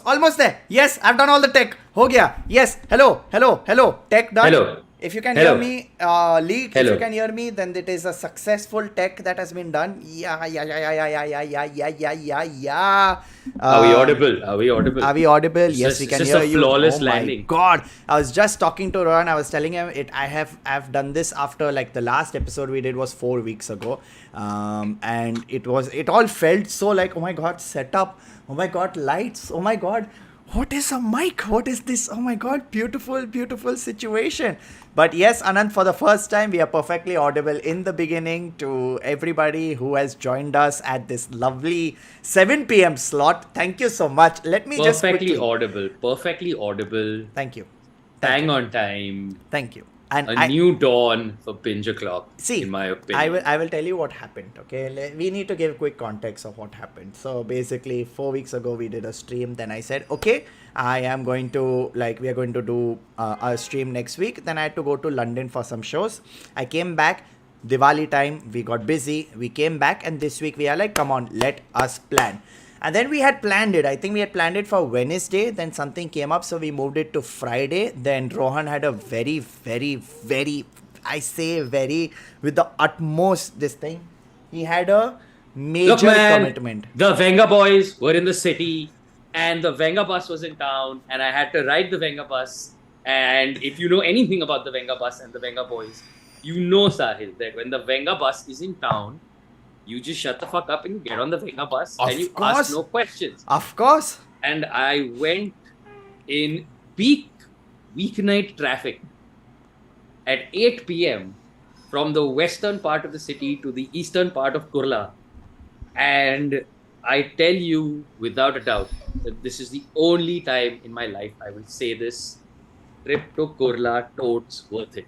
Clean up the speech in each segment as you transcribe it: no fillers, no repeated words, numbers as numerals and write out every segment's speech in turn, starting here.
Almost there. Yes, I've done all the tech. Ho gaya. Yes. Hello. Tech done. Hello. If you can Hello. hear me, Leak, Hello. if you can hear me, then it is a successful tech that has been done. Yeah. Are we audible? Are we audible? Yes, we can just hear a you. flawless Oh my landing. God. I was just talking to Rohan. I was telling him I've done this after like the last episode we did was 4 weeks ago. And it all felt so like, oh my God, setup. Oh my God, lights. Oh my God. What is a mic? What is this? Oh my God, beautiful situation. But yes, Anand, for the first time, we are perfectly audible in the beginning to everybody who has joined us at this lovely 7 p.m. slot. Thank you so much. Let me just quickly... Perfectly audible. Thank you. Bang on time. Thank you. And new dawn for Binge-O-Clock, in my opinion. I will tell you what happened, okay? We need to give quick context of what happened. So basically, 4 weeks ago, we did a stream. Then I said, okay, we are going to do a stream next week. Then I had to go to London for some shows. I came back, Diwali time, we got busy. We came back and this week we are like, come on, let us plan. And then we had planned it. I think we had planned it for Wednesday. Then something came up. So we moved it to Friday. Then Rohan had a very, with the utmost this thing. He had a major commitment. The Venga boys were in the city and the Venga bus was in town. And I had to ride the Venga bus. And if you know anything about the Venga bus and the Venga boys, you know, Sahil, that when the Venga bus is in town, you just shut the fuck up and you get on the Venga bus and you ask no questions. Of course. And I went in peak weeknight traffic at 8 p.m. from the western part of the city to the eastern part of Kurla. And I tell you without a doubt that this is the only time in my life I will say this. Trip to Kurla, totes worth it.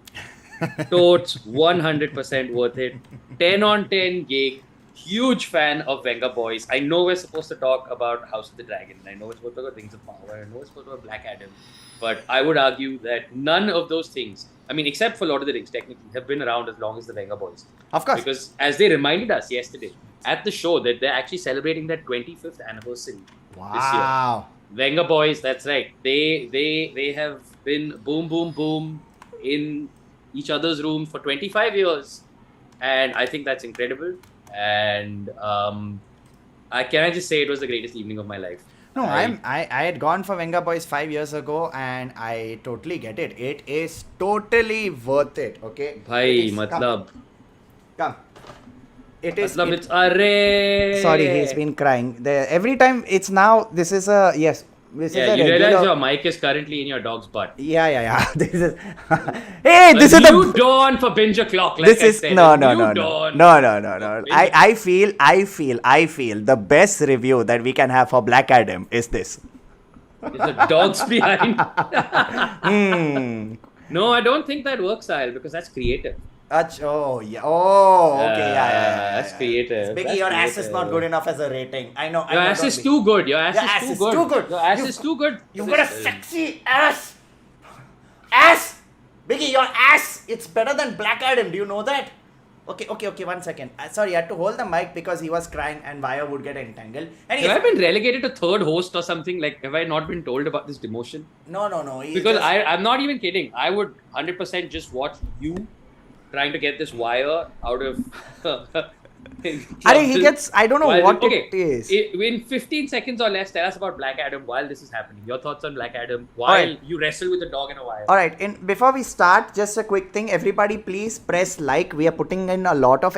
Totes 100% worth it. 10 on 10 gig. Huge fan of Venga Boys. I know we're supposed to talk about House of the Dragon. I know we're supposed to talk about Rings of Power. I know we're supposed to talk about Black Adam. But I would argue that none of those things, I mean, except for Lord of the Rings, technically, have been around as long as the Venga Boys. Of course. Because as they reminded us yesterday at the show that they're actually celebrating their 25th anniversary this year. Venga Boys, that's right. They have been boom in each other's room for 25 years. And I think that's incredible. And can I just say it was the greatest evening of my life. No, I had gone for Venga Boys 5 years ago and I totally get it. It is totally worth it, okay? Bhai, matlab. Come. It is... Matlab, it's arre. Sorry, he's been crying. Every time it's now, this is a... Yes. This is a you regular... realize your mic is currently in your dog's butt. Yeah. This is... Hey, this is the... dawn for Binge-O-Clock, like this I is... said. No. Dawn. No. I feel the best review that we can have for Black Adam is this. Is the dogs behind? No, I don't think that works, Sahil, because that's creative. Oh, yeah. Oh, okay. Yeah. That's creative. Biggie, your ass is not good enough as a rating. I know. Your ass is too good. Your ass is too good. Your ass is too good. You've got a sexy ass. Ass. Biggie, your ass. It's better than Black Adam. Do you know that? Okay. 1 second. Sorry, I had to hold the mic because he was crying and wire would get entangled. Anyways, have I been relegated to third host or something? Like, have I not been told about this demotion? No. Because I'm not even kidding. I would 100% just watch you trying to get this wire out of I don't know what Okay, it is. in 15 seconds or less, tell us about Black Adam while this is happening. Your thoughts on Black Adam All while right. you wrestle with a dog in a wire. All right. And before we start, just a quick thing. Everybody, please press like. We are putting in a lot of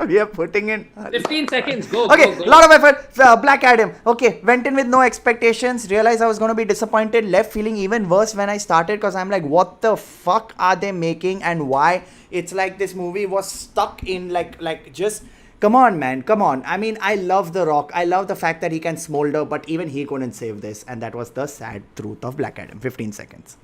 we are putting in 15 seconds. Go, okay, go, go. lot of effort. Black Adam. Okay, went in with no expectations. Realized I was going to be disappointed. Left feeling even worse when I started because I'm like, what the fuck are they making and why? It's like this movie was stuck in like just. Come on, man. Come on. I mean, I love The Rock. I love the fact that he can smolder, but even he couldn't save this. And that was the sad truth of Black Adam. 15 seconds.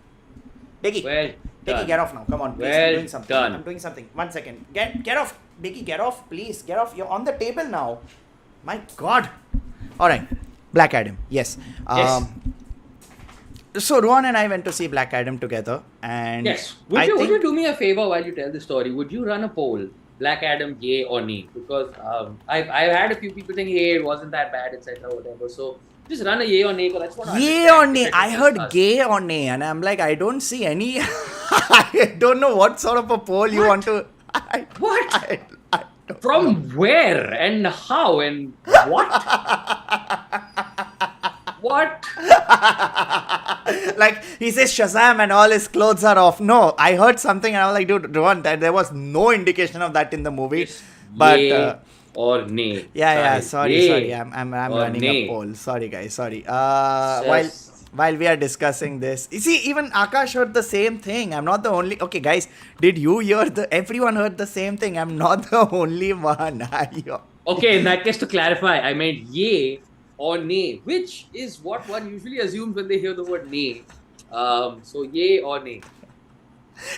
Biggie. Well Biggie, done. get off now. Come on, please. Well I'm doing something. done. I'm doing something. 1 second. Get off. Biggie, get off. Please, get off. You're on the table now. My God. All right. Black Adam. Yes. Yes. So Rohan and I went to see Black Adam together, and Yes. Would you do me a favor while you tell the story? Would you run a poll? Black Adam, yay or nay? Because I've had a few people saying, hey, it wasn't that bad, etc. Whatever. So just run a yay or nay. Because I just want to Yay or nay? I heard gay or nay, and I'm like, I don't see any. I don't know what sort of a poll you want to. What? I don't From know. where and how and what? What? Like he says Shazam and all his clothes are off. No, I heard something and I was like, dude, Rohan, that there was no indication of that in the movie. Just But yay or nay? yeah, Sahil, sorry. yay I'm or running nay? a poll. Sorry, guys. Sorry. Just- While we are discussing this, you see, even Akash heard the same thing. I'm not the only. Okay, guys, did you hear everyone heard the same thing? I'm not the only one. Okay, in that case, to clarify, I meant yay or nay, which is what one usually assumes when they hear the word nay. So yay or nay?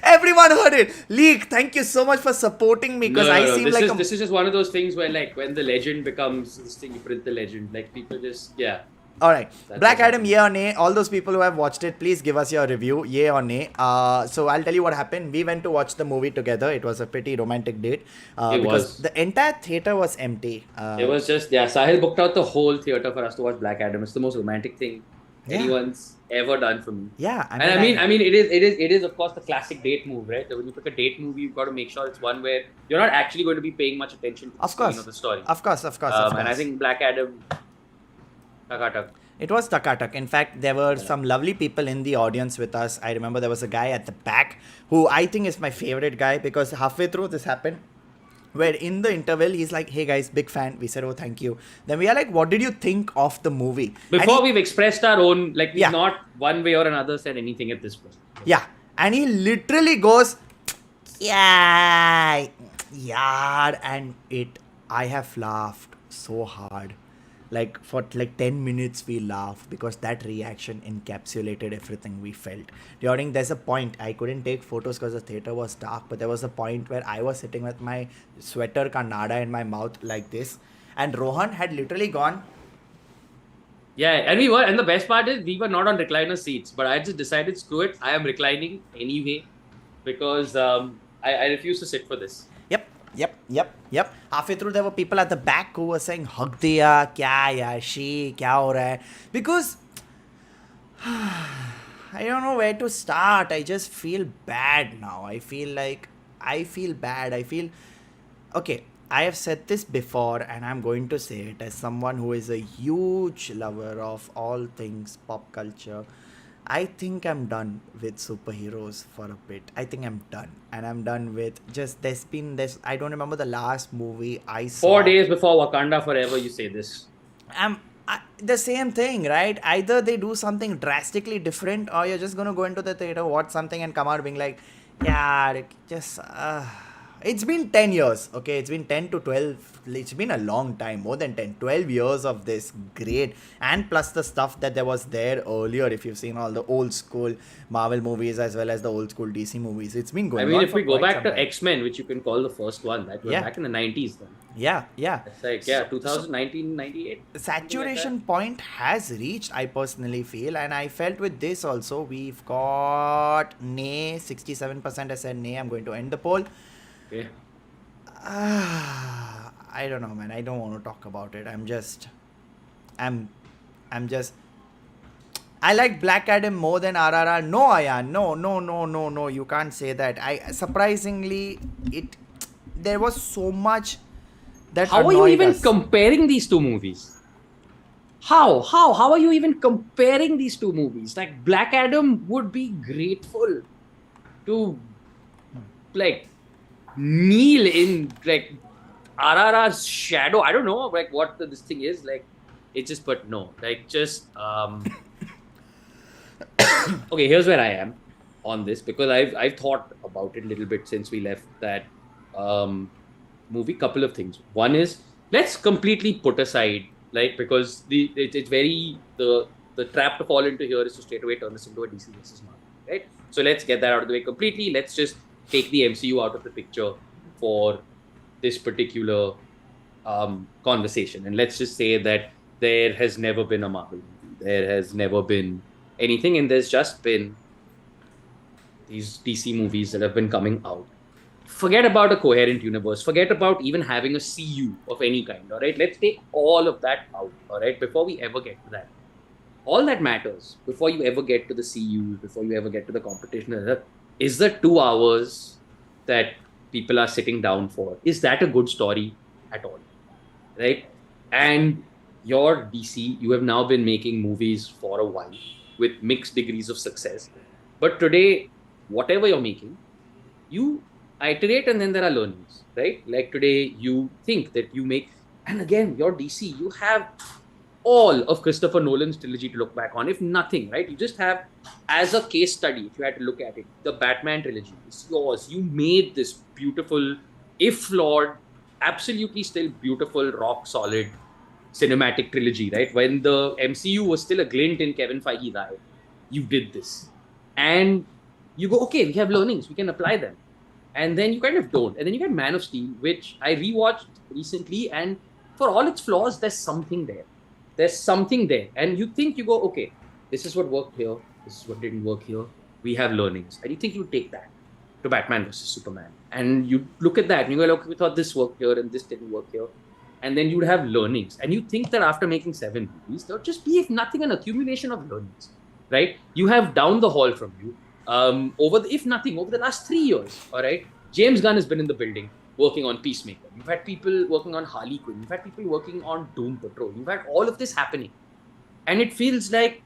Everyone heard it. Leak, thank you so much for supporting me because I seem this like is this is just one of those things where like when the legend becomes this thing, you print the legend. Like people just All right. That's Black what's Adam, yay or nay? All those people who have watched it, please give us your review, yay or nay. So I'll tell you what happened. We went to watch the movie together. It was a pretty romantic date. It because was. the entire theater was empty. It was just Sahil booked out the whole theater for us to watch Black Adam. It's the most romantic thing anyone's ever done for me. Yeah, I mean, it is of course the classic date move, right? When you pick a date movie, you've got to make sure it's one where you're not actually going to be paying much attention to the scene of the story. Of course. And I think Black Adam, Takatak. It was Takatak. In fact, there were some lovely people in the audience with us. I remember there was a guy at the back who I think is my favorite guy because halfway through this happened, where in the interval he's like, hey guys, big fan. We said, oh, thank you. Then we are like, what did you think of the movie? Before we've expressed our own, like we've Yeah. not one way or another said anything at this point. Yeah. And he literally goes, yeah. And I have laughed so hard. Like for like 10 minutes we laughed because that reaction encapsulated everything we felt. There's a point, I couldn't take photos because the theater was dark, but there was a point where I was sitting with my sweater Kannada in my mouth like this, and Rohan had literally gone. Yeah, and the best part is we were not on recliner seats, but I just decided, screw it, I am reclining anyway because I refuse to sit for this. Yep. Halfway through, there were people at the back who were saying, hug diya, kya ya, she, kya ho raha hai? Because I don't know where to start. I just feel bad now. I feel bad. Okay, I have said this before and I'm going to say it as someone who is a huge lover of all things pop culture. I think I'm done with superheroes for a bit. I think I'm done. And I'm done with just, I don't remember the last movie I saw. 4 days before Wakanda Forever, you say this. The same thing, right? Either they do something drastically different or you're just going to go into the theater, watch something and come out being like, yeah, just... It's been 10 years, okay? It's been 10 to 12. It's been a long time, more than 10, 12 years of this great. And plus the stuff that there was there earlier, if you've seen all the old school Marvel movies as well as the old school DC movies. It's been going on. I mean, if we go back to time. X-Men, which you can call the first one, that was back in the 90s then. Yeah. It's like, 2019, 98. The saturation point has reached, I personally feel, and I felt with this also. We've got nay, 67% has said nay. I'm going to end the poll. Okay. I don't know, man. I don't want to talk about it. I like Black Adam more than RRR. No, Ayan. No. You can't say that. Surprisingly, there was so much that How are you annoyed even us. comparing these two movies? How are you even comparing these two movies? Like Black Adam would be grateful to like kneel in like RRR's shadow. I don't know like what this thing is like. It's just but no like just okay. Here's where I am on this because I've thought about it a little bit since we left that um movie. Couple of things. One is let's completely put aside like because it's very the trap to fall into here is to straight away turn this into a DC versus Marvel, right? So let's get that out of the way completely. Let's just take the MCU out of the picture for this particular conversation, and let's just say that there has never been a Marvel movie. There has never been anything, and there's just been these DC movies that have been coming out. Forget about a coherent universe. Forget about even having a CU of any kind. All right. Let's take all of that out. All right. Before we ever get to that, all that matters before you ever get to the CUs, before you ever get to the competition, is the 2 hours that people are sitting down for. Is that a good story at all? Right. And your DC, you have now been making movies for a while with mixed degrees of success. But today, whatever you're making, you iterate and then there are learnings, right? Like today, you think that you make, and again, your DC, you have all of Christopher Nolan's trilogy to look back on, if nothing, right? You just have, as a case study, if you had to look at it, the Batman trilogy is yours. You made this beautiful, if flawed, absolutely still beautiful, rock solid cinematic trilogy, right? When the MCU was still a glint in Kevin Feige's eye, you did this. And you go, okay, we have learnings, we can apply them. And then you kind of don't. And then you get Man of Steel, which I rewatched recently, and for all its flaws, there's something there. There's something there. And you think you go, okay, this is what worked here, this is what didn't work here. We have learnings. And you think you take that to Batman versus Superman. And you look at that and you go, okay, we thought this worked here and this didn't work here. And then you'd have learnings. And you think that after making 7 movies, there'll just be, if nothing, an accumulation of learnings, right? You have down the hall from you, over the last 3 years, all right? James Gunn has been in the building working on Peacemaker. You've had people working on Harley Quinn. You've had people working on Doom Patrol. You've had all of this happening. And it feels like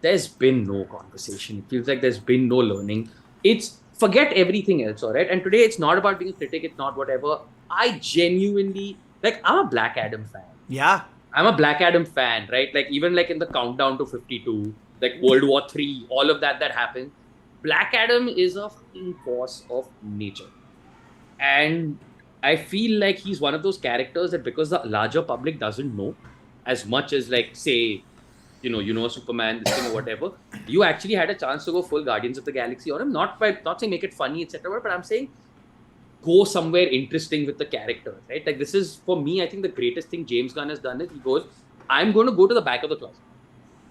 there's been no conversation. It feels like there's been no learning. It's forget everything else, all right? And today it's not about being a critic. It's not whatever. I genuinely, like, I'm a Black Adam fan. Yeah. I'm a Black Adam fan, right? Like, even like in the countdown to 52, like World War III, all of that happened. Black Adam is a fucking force of nature. And I feel like he's one of those characters that because the larger public doesn't know as much as like, say, you know, Superman, this thing or whatever, you actually had a chance to go full Guardians of the Galaxy on him. Not saying make it funny, etc., but I'm saying go somewhere interesting with the characters, right? Like this is, for me, I think the greatest thing James Gunn has done is he goes, I'm going to go to the back of the closet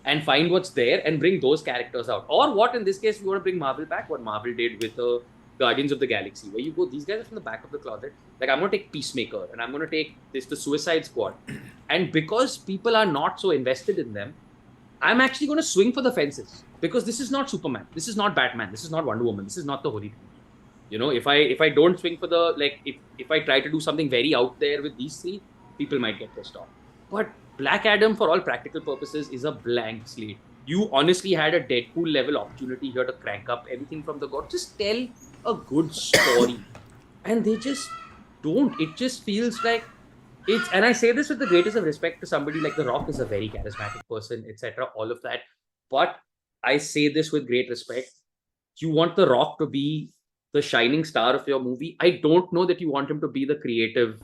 and find what's there and bring those characters out. Or what, in this case, we want to bring Marvel back, what Marvel did with Guardians of the Galaxy, where you go, these guys are from the back of the closet. Like, I'm going to take Peacemaker and I'm going to take the Suicide Squad. And because people are not so invested in them, I'm actually going to swing for the fences. Because this is not Superman. This is not Batman. This is not Wonder Woman. This is not the Holy Trinity. You know, if I don't swing for the, like, if I try to do something very out there with these three, people might get pissed off. But Black Adam, for all practical purposes, is a blank slate. You honestly had a Deadpool level opportunity here to crank up everything from the god. Just tell a good story. And they just don't. It just feels like it's, and I say this with the greatest of respect to somebody like The Rock is a very charismatic person, etc., all of that. But I say this with great respect. You want The Rock to be the shining star of your movie. I don't know that you want him to be the creative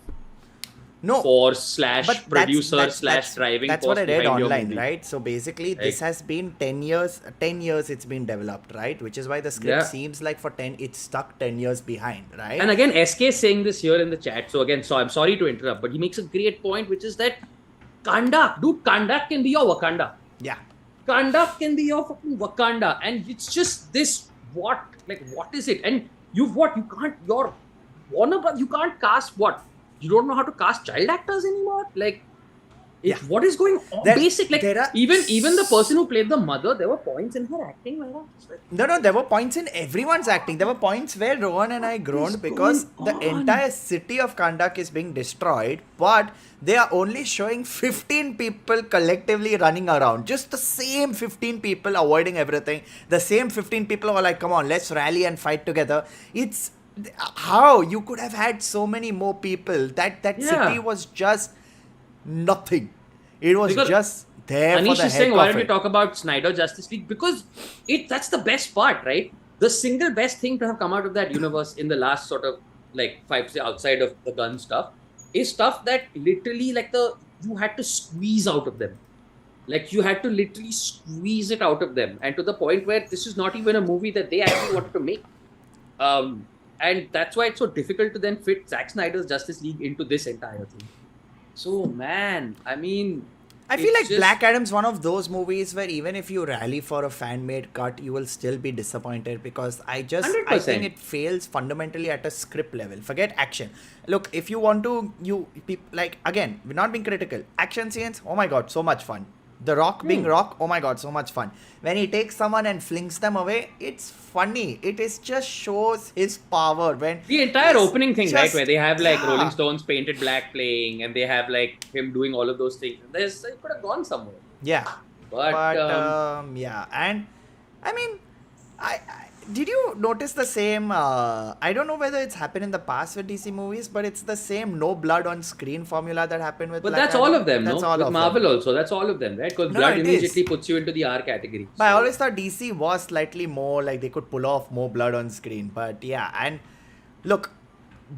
force / producer / driving that's force what I read behind your online, movie. right? So basically, Right. this has been 10 years it's been developed, right? Which is why the script Yeah. seems like it's stuck 10 years behind, right? And again, SK is saying this here in the chat. So again, I'm sorry to interrupt, but he makes a great point, which is that Kandak can be your Wakanda. Yeah. Kandak can be your fucking Wakanda. And it's just this, what is it? And you can't cast what? You don't know how to cast child actors anymore? Like, What is going on? Basic, like there are even the person who played the mother, there were points in her acting where I was like, No, there were points in everyone's acting. There were points where Rohan and I groaned because the going on? entire city of Kandak is being destroyed, but they are only showing 15 people collectively running around. Just the same 15 people avoiding everything. The same 15 people are like, come on, let's rally and fight together. It's how you could have had so many more people. That Yeah. city was just nothing. It was Because just there for Anish the is saying, heck why of don't we it. talk about Snyder Justice League? Because that's the best part, right? The single best thing to have come out of that universe in the last sort of like 5 outside of the gun stuff is stuff that literally you had to squeeze out of them. Like you had to literally squeeze it out of them, and to the point where this is not even a movie that they actually wanted to make. And that's why it's so difficult to then fit Zack Snyder's Justice League into this entire thing. So man, I mean, I feel it's like just- Black Adam's one of those movies where even if you rally for a fan-made cut, you will still be disappointed because I 100%. think it fails fundamentally at a script level. Forget action. Look, if you want to, like again, we're not being critical. Action scenes, oh my god, so much fun. The Rock being Rock, oh my god, so much fun. When he takes someone and flings them away, it's funny. It is just shows his power. When The entire he's opening thing, right, just- where they have like yeah. Rolling Stones painted black playing, and they have like him doing all of those things. It could have gone somewhere. Yeah. But, Yeah, and I mean, I did you notice the same? I don't know whether it's happened in the past with DC movies, but it's the same no blood on screen formula that happened with. But Black that's Adam. all of them, That's no? all With of Marvel them. also, that's all of them, right? Because No, blood it immediately is. puts you into the R category. But I So- always thought DC was slightly more like they could pull off more blood on screen. But yeah, and look,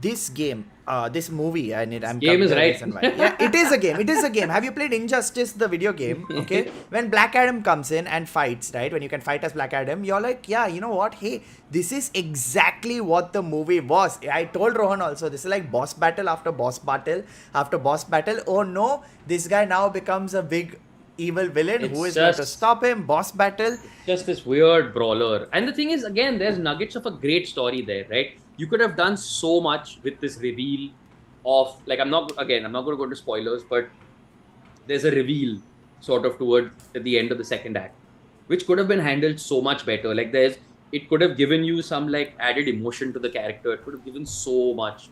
this game, this movie, I'm Game coming is to the right. reason why. Yeah, it is a game. It is a game. Have you played Injustice, the video game? Okay, when Black Adam comes in and fights, right? When you can fight as Black Adam, you're like, yeah, you know what? Hey, this is exactly what the movie was. I told Rohan also, this is like boss battle after boss battle after boss battle. Oh no, this guy now becomes a big evil villain. It's Who is going to just- stop him? Boss battle. Just this weird brawler. And the thing is, again, there's nuggets of a great story there, right? You could have done so much with this reveal of, like, I'm not going to go into spoilers, but there's a reveal sort of toward at the end of the second act, which could have been handled so much better. Like, it could have given you some, like, added emotion to the character. It could have given so much,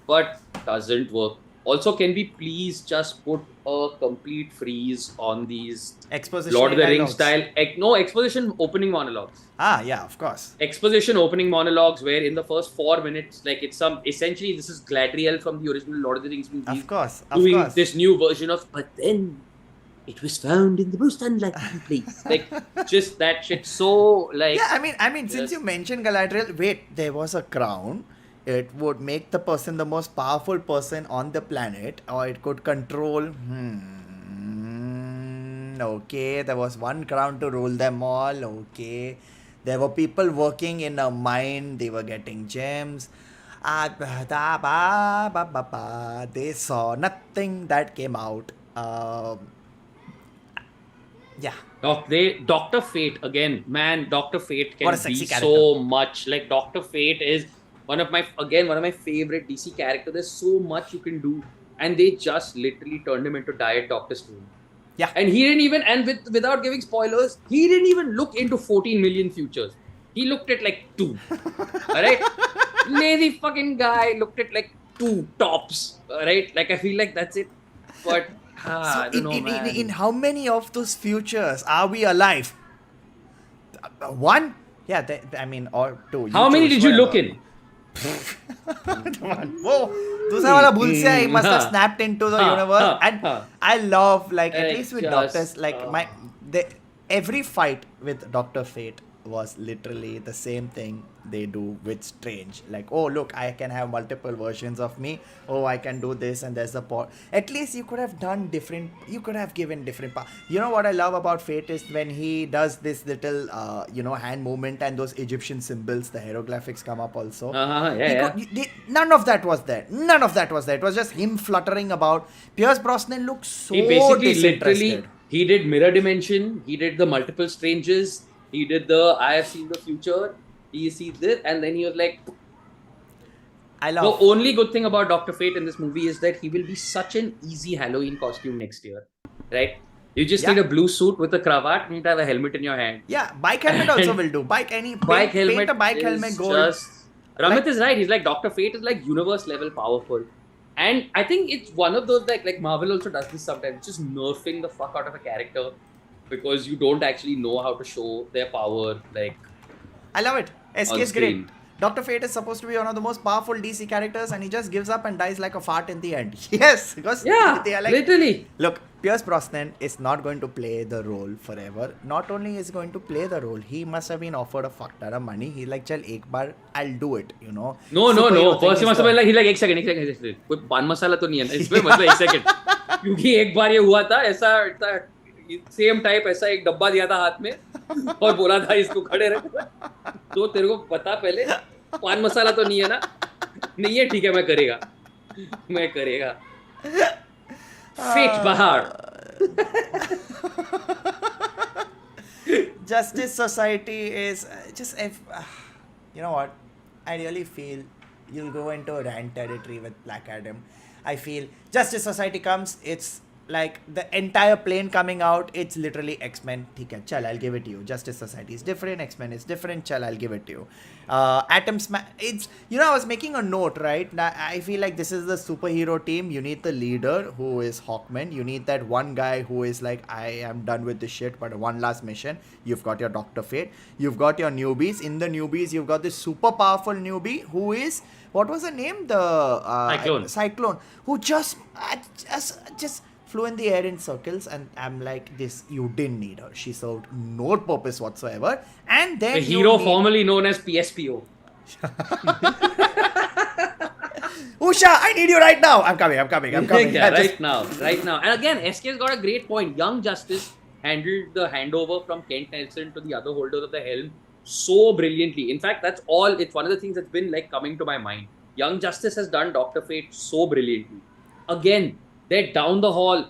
but doesn't work. Also, can we please just put a complete freeze on these Exposition. Lord of the Rings dialogues. style, no exposition opening monologues. Ah, yeah, of course. Exposition opening monologues where in the first 4 minutes, like it's essentially this is Galadriel from the original Lord of the Rings movie Of course. doing this new version of, but then it was found in the most unlikely place. Like just that shit. So like Yeah, I mean, since Yes. you mentioned Galadriel, wait, there was a crown. It would make the person the most powerful person on the planet, or it could control. Okay, there was one crown to rule them all. Okay, there were people working in a mine. They were getting gems. They saw nothing that came out. Yeah. Doctor Fate again, man. Doctor Fate What can a sexy be character. so much. Like Doctor Fate is one of my favorite DC characters. There's so much you can do, and they just literally turned him into Diet Doctor Strange. Yeah. And he didn't even, without giving spoilers, he didn't even look into 14 million futures. He looked at like 2. Alright? Lazy fucking guy looked at like 2 tops. Alright? Like I feel like that's it. But I don't know, man. in how many of those futures are we alive? One? Yeah, or 2. How many did you look in? Whoa, दूसरा वाला भूल से he must have snapped into the universe, and I love like at least with doctors like every fight with Dr. Fate was literally the same thing they do with Strange. Like, oh look, I can have multiple versions of me. Oh, I can do this, and there's the part. At least you could have done different. You could have given different part. You know what I love about Fate is when he does this little, hand movement and those Egyptian symbols, the hieroglyphics come up also. None of that was there. None of that was there. It was just him fluttering about. Pierce Brosnan looks so He basically disinterested. literally he did mirror dimension, he did the multiple stranges, he did the I have seen the future, he sees this, and then he was like, I The love. only good thing about Dr. Fate in this movie is that he will be such an easy Halloween costume next year, right? You just need Yeah. a blue suit with a cravat and you have a helmet in your hand. Yeah, bike helmet also And will do. Bike any bike paint a helmet bike helmet is gold. just. Ramit Like is right. He's like Dr. Fate is like universe level powerful. And I think it's one of those like Marvel also does this sometimes, just nerfing the fuck out of a character because you don't actually know how to show their power like I love it. SK on is great. screen. Dr. Fate is supposed to be one of the most powerful DC characters, and he just gives up and dies like a fart in the end. Yes, because Yeah, they are like, literally. look, Pierce Brosnan is not going to play the role forever. Not only is going to play the role, he must have been offered a fuck ton of money. He's like, chal, ek bar, I'll do it, you know. No. Superhero thing First he is must have the been like, he's like, एक second. कोई पान मसाला तो नहीं है ना इसमें मतलब एक second. क्योंकि एक बार ये हुआ था ऐसा सेम टाइप ऐसा एक डब्बा दिया था हाथ में और बोला था इसको खड़े रख तो तेरे को पता पहले पान मसाला तो नहीं है ना नहीं है ठीक है मैं करेगा फेट बाहर Justice Society is just if you know what I really feel you'll go into a rant territory with Black Adam. I feel Justice Society comes, it's like the entire plane coming out, it's literally X-Men. Okay, chal, I'll give it to you. Justice Society is different, X-Men is different, chal, I'll give it to you. It's, you know, I was making a note, right? Now, I feel like this is the superhero team. You need the leader who is Hawkman. You need that one guy who is like, I am done with this shit, but one last mission. You've got your Dr. Fate. You've got your newbies. In the newbies, you've got this super powerful newbie who is, what was her name? The Cyclone, who just flew in the air in circles, and I'm like, this, you didn't need her. She served no purpose whatsoever. And then the hero formerly known as PSPO. Usha, I need you right now. I'm coming. Yeah, right now. And again, SK's got a great point. Young Justice handled the handover from Kent Nelson to the other holders of the helm so brilliantly. In fact, it's one of the things that's been like coming to my mind. Young Justice has done Dr. Fate so brilliantly. Again, they're down the hall,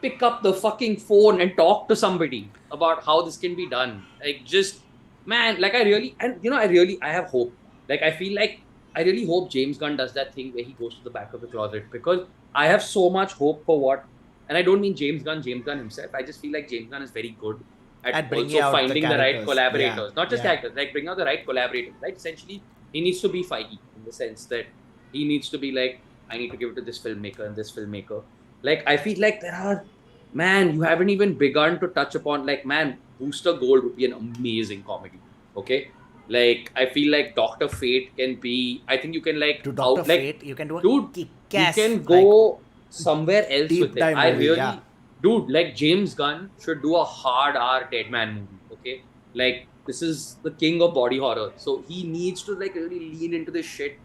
pick up the fucking phone and talk to somebody about how this can be done. Like, just, man, like I have hope. Like, I feel like I really hope James Gunn does that thing where he goes to the back of the closet, because I have so much hope for what, and I don't mean James Gunn himself. I just feel like James Gunn is very good at also finding the right collaborators. Not just characters, like bring out the right collaborators. Right? Essentially, he needs to be Feige in the sense that he needs to be like, I need to give it to this filmmaker and this filmmaker. Like, I feel like there are, man, you haven't even begun to touch upon, like, man, Booster Gold would be an amazing comedy. Okay? Like, I feel like Dr. Fate can be, I think you can like, to Dr. Fate, you can do a kick-ass, you can go somewhere else with it. I movie, really, dude, like James Gunn should do a hard R Deadman movie. Okay? Like, this is the king of body horror. So he needs to like really lean into this shit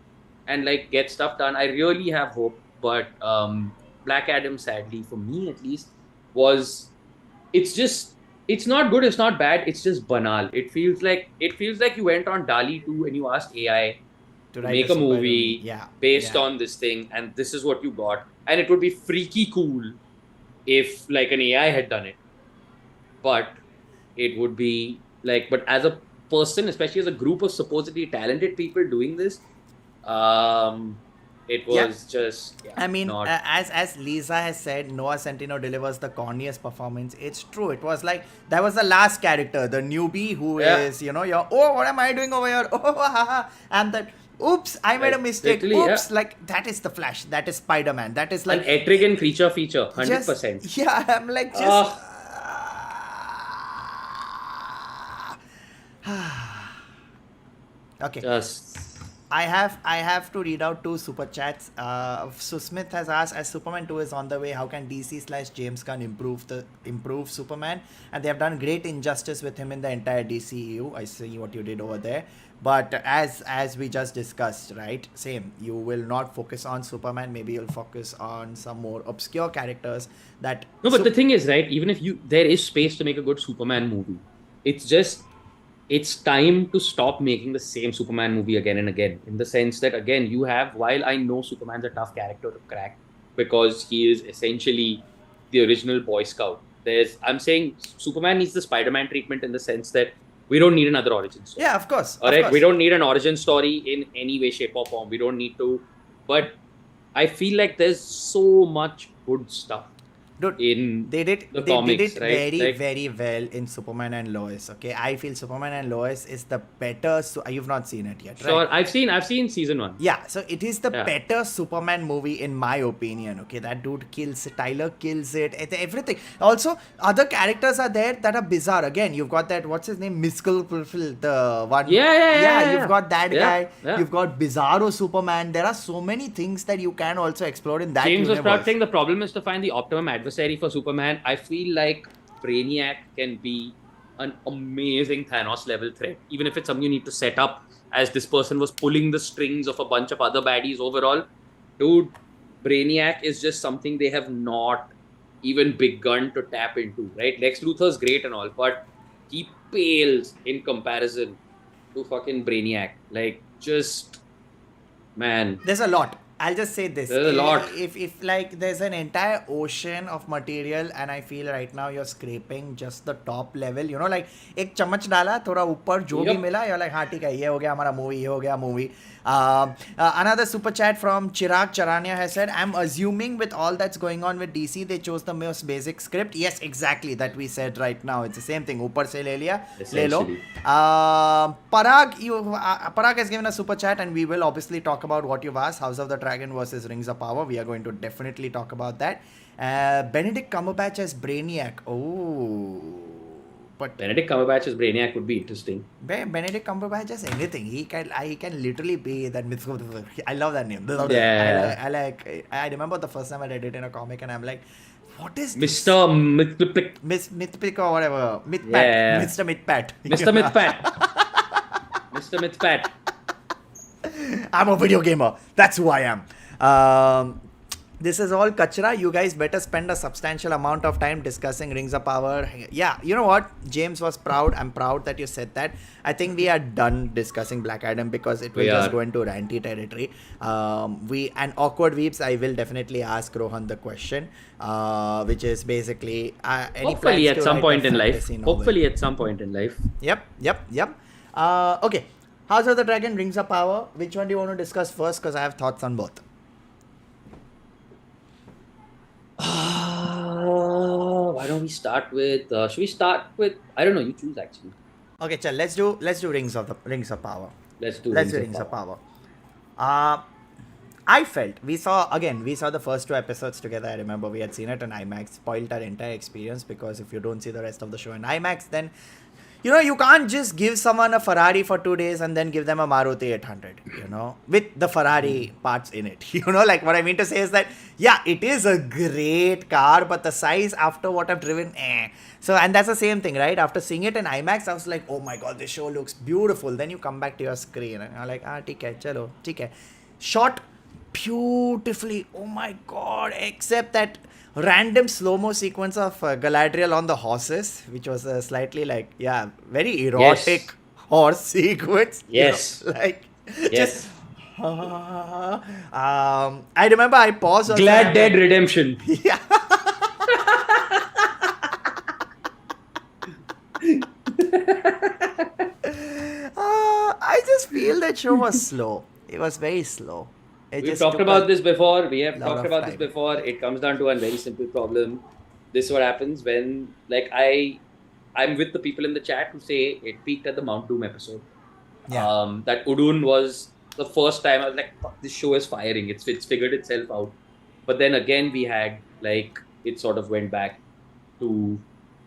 and like get stuff done. I really have hope, but Black Adam, sadly for me at least, it's not good, it's not bad, it's just banal. It feels like you went on DALL-E 2 and you asked AI to make a movie based on this thing, and this is what you got. And it would be freaky cool if like an AI had done it, but it would be like, but as a person, especially as a group of supposedly talented people doing this, it was just. I mean, as Lisa has said, Noah Centineo delivers the corniest performance. It's true. It was like that was the last character, the newbie who is, you know, what am I doing over here? Oh, haha, and that. Oops, I made a mistake. Oops, like that is the Flash. That is Spider-Man. That is like an Etrigan creature feature, 100%. Yeah, I'm like just. Okay. I have to read out 2 super chats. Susmith has asked, as Superman 2 is on the way, how can DC/James Gunn improve Superman? And they have done great injustice with him in the entire DCEU. I see what you did over there. But as we just discussed, right? Same. You will not focus on Superman. Maybe you'll focus on some more obscure characters that. No, but the thing is, right? Even if there is space to make a good Superman movie, it's time to stop making the same Superman movie again and again. In the sense that, again, while I know Superman's a tough character to crack because he is essentially the original Boy Scout, I'm saying Superman needs the Spider-Man treatment in the sense that We don't need another origin story. Yeah, of course. All right, we don't need an origin story in any way, shape, or form. We don't need to. But I feel like there's so much good stuff Dude, in they did comics, it right? very Like, very well in Superman and Lois. Okay, I feel Superman and Lois is the better. You've not seen it yet, right? sure, I've seen season 1. Yeah, so it is the Yeah. better Superman movie in my opinion. Okay, that dude kills it. Tyler kills it. Everything. Also, other characters are there that are bizarre. Again, you've got that. What's his name? Miskul, the one. Yeah. You've got that Yeah, guy. yeah. You've got Bizarro Superman. There are so many things that you can also explore in that James was universe. saying the problem is to find the optimum adversary for Superman. I feel like Brainiac can be an amazing Thanos level threat, even if it's something you need to set up as this person was pulling the strings of a bunch of other baddies overall. Dude, Brainiac is just something they have not even begun to tap into, right? Lex Luthor's great and all, but he pales in comparison to fucking Brainiac. Like, just, man. There's a lot. I'll just say this. There's a lot. If like there's an entire ocean of material and I feel right now you're scraping just the top level, you know, like एक चम्मच डाला थोड़ा ऊपर जो भी मिला, you're like हाँ ठीक है ये हो गया हमारा movie, ये हो गया movie. Another super chat from Chirag Charania has said, I'm assuming with all that's going on with DC, they chose the most basic script. Yes, exactly, that we said right now. It's the same thing. ऊपर से ले लिया, ले लो. Parag has given a super chat and we will obviously talk about what you've asked. House of the Dragon versus Rings of Power. We are going to definitely talk about that. Benedict Cumberbatch as Brainiac. Oh. But Benedict Cumberbatch as Brainiac would be interesting. Benedict Cumberbatch as anything. He can literally be that. I love that name. Yeah. I remember the first time I read it in a comic and I'm like, what is Mr. Mythpick. Mythpick or whatever. Mythpat. Yeah. Mr. Mythpat. Mr. Mythpat. Mr. Mythpat. I'm a video gamer. That's who I am. This is all kachra. You guys better spend a substantial amount of time discussing Rings of Power. Yeah, you know what? James was proud. I'm proud that you said that. I think we are done discussing Black Adam because it will just go into ranty territory. And awkward weeps. I will definitely ask Rohan the question, which is basically hopefully at some point in life. Hopefully at some point in life. Yep. Okay. House of the Dragon, Rings of Power. Which one do you want to discuss first? Because I have thoughts on both. Why don't we start with? Should we start with? I don't know. You choose actually. Okay, chal. Let's do Rings of Power. Let's do Rings of Power. I felt we saw the first 2 episodes together. I remember we had seen it in IMAX. Spoiled our entire experience because if you don't see the rest of the show in IMAX, then you know, you can't just give someone a Ferrari for 2 days and then give them a Maruti 800, you know, with the Ferrari parts in it. You know, like what I mean to say is that, yeah, it is a great car, but the size after what I've driven, So, and that's the same thing, right? After seeing it in IMAX, I was like, oh my God, this show looks beautiful. Then you come back to your screen and you're like, theek hai, chalo, theek hai. Shot beautifully, oh my God, except that random slow-mo sequence of Galadriel on the horses, which was slightly like, very erotic horse sequence. Yes. You know, like, yes. I remember I paused. Glad Dead Redemption. Yeah. I just feel that show was slow. It was very slow. We've talked about this before. We have talked about this before. It comes down to a very simple problem. This is what happens when, like, I'm with the people in the chat who say it peaked at the Mount Doom episode. Yeah. That Udun was the first time I was like, fuck, this show is firing. It's figured itself out. But then again, we had, like, it sort of went back to,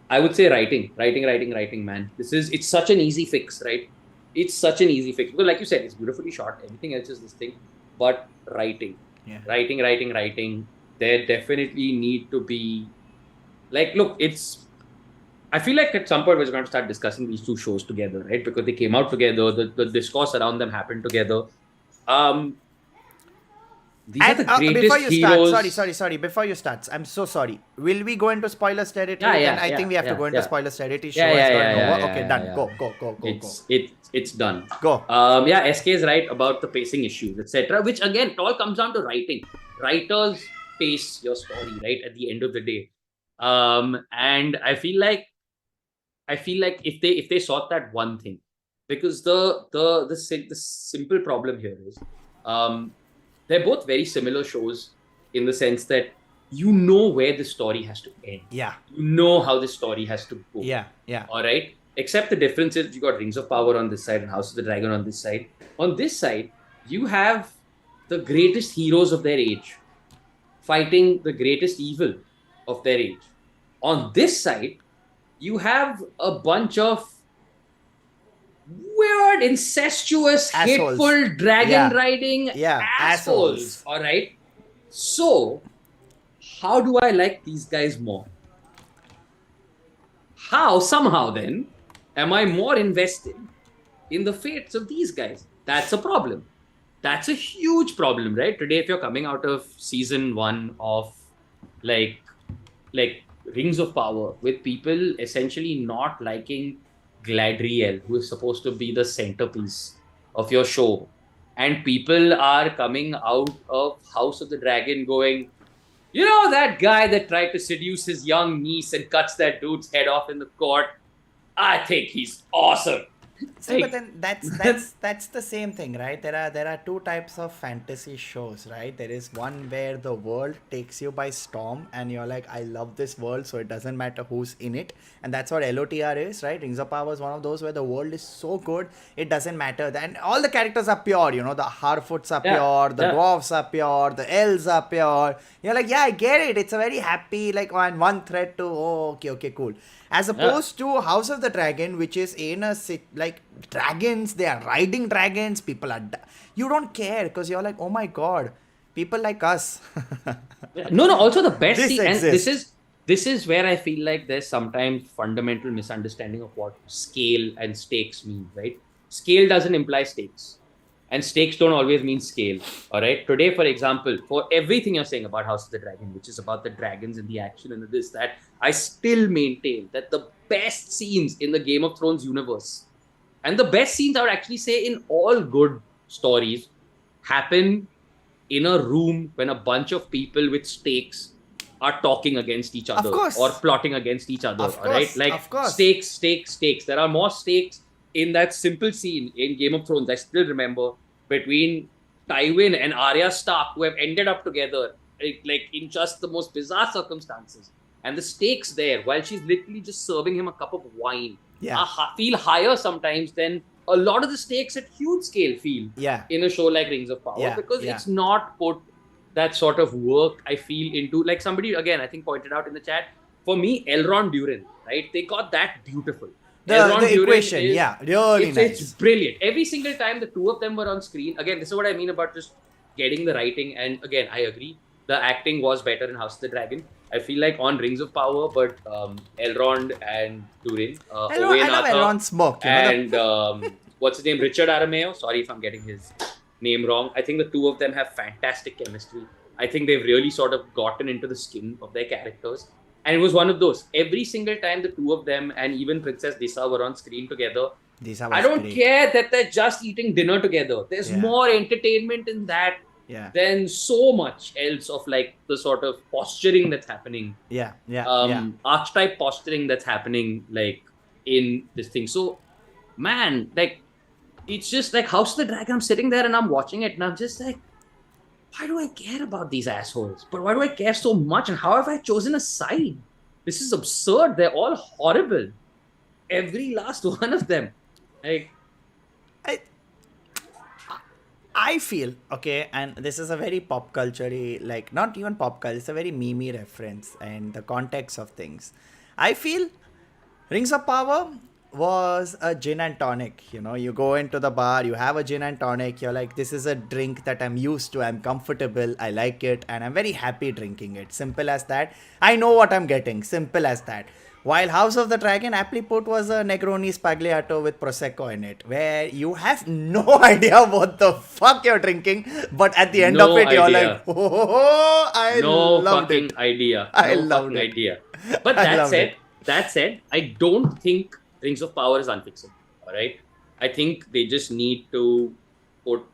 I would say, writing, man. It's such an easy fix, right? It's such an easy fix. Because like you said, it's beautifully shot. Everything else is this thing. But writing. Writing. There definitely need to be, like, look, I feel like at some point we're going to start discussing these 2 shows together, right? Because they came out together, the discourse around them happened together. These are the greatest before you heroes. Start, sorry. Before you start, I'm so sorry. Will we go into spoilers territory? I think we have to go into spoilers territory. Show has gone over. Okay, done. Go. It's done. Go. SK is right about the pacing issues, etc. Which again, it all comes down to writing. Writers pace your story, right? At the end of the day. And I feel like I feel like if they sort that one thing, because the simple problem here is, they're both very similar shows in the sense that you know where the story has to end. Yeah. You know how the story has to go. Yeah. Yeah. All right. Except the difference is you got Rings of Power on this side and House of the Dragon on this side. On this side, you have the greatest heroes of their age fighting the greatest evil of their age. On this side, you have a bunch of weird, incestuous, Assholes. hateful, dragon Yeah. riding Yeah. assholes. Assholes. All right. So, how do I like these guys more? How, somehow, then, am I more invested in the fates of these guys? That's a problem. That's a huge problem, right? Today, if you're coming out of season 1 of like Rings of Power with people essentially not liking Gladriel, who is supposed to be the centerpiece of your show, and people are coming out of House of the Dragon going, you know, that guy that tried to seduce his young niece and cuts that dude's head off in the court, I think he's awesome. See, but then that's the same thing, right? There are two types of fantasy shows, right? There is one where the world takes you by storm and you're like, I love this world, so it doesn't matter who's in it. And that's what LOTR is, right? Rings of Power is one of those where the world is so good, it doesn't matter. And all the characters are pure, you know, the Harfoots are pure, the dwarves are pure, the elves are pure. You're like, yeah, I get it. It's a very happy, like, one thread to, oh, okay, cool. As opposed to House of the Dragon, which is in a like dragons, they are riding dragons, people are you don't care because you're like, oh my god, people like us. No, also the best This thing, and exists. this is where I feel like there's sometimes fundamental misunderstanding of what scale and stakes mean, right? Scale doesn't imply stakes, and stakes don't always mean scale. All right. Today, for example, for everything you're saying about House of the Dragon, which is about the dragons and the action and this, that, I still maintain that the best scenes in the Game of Thrones universe, and the best scenes I would actually say in all good stories, happen in a room when a bunch of people with stakes are talking against each other or plotting against each other. All right, like stakes. There are more stakes in that simple scene in Game of Thrones. I still remember between Tywin and Arya Stark, who have ended up together, like in just the most bizarre circumstances. And the stakes there, while she's literally just serving him a cup of wine, feel higher sometimes than a lot of the stakes at huge scale feel in a show like Rings of Power, because it's not put that sort of work, I feel, into, like somebody, again, I think pointed out in the chat, for me, Elrond Durin, right? They got that beautiful. The equation, really nice. It's brilliant. Every single time the two of them were on screen, again, this is what I mean about just getting the writing, and again, I agree, the acting was better in House of the Dragon. I feel like on Rings of Power, but Elrond and Durin, I love Elrond's smoke. And what's his name? Richard Arameo. Sorry if I'm getting his name wrong. I think the two of them have fantastic chemistry. I think they've really sort of gotten into the skin of their characters. And it was one of those. Every single time the two of them and even Princess Disa were on screen together, I don't care that they're just eating dinner together. There's more entertainment in that than so much else of like the sort of posturing that's happening. Archetype posturing that's happening like in this thing. So, man, like, it's just like House of the Dragon. I'm sitting there and I'm watching it and I'm just like, why do I care about these assholes? But why do I care so much? And how have I chosen a side? This is absurd. They're all horrible. Every last one of them. Like, I feel, okay, and this is a very pop culture-y, like, not even pop culture, it's a very meme reference and the context of things. I feel Rings of Power was a gin and tonic. You know, you go into the bar, you have a gin and tonic, you're like, this is a drink that I'm used to, I'm comfortable, I like it, and I'm very happy drinking it. Simple as that. I know what I'm getting. Simple as that. While House of the Dragon, aptly put, was a Negroni Spagliato with Prosecco in it, where you have no idea what the fuck you're drinking, but at the end of it, you're like, oh, I loved it. I loved it. But that said, I don't think Rings of Power is unfixable. All right, I think they just need to put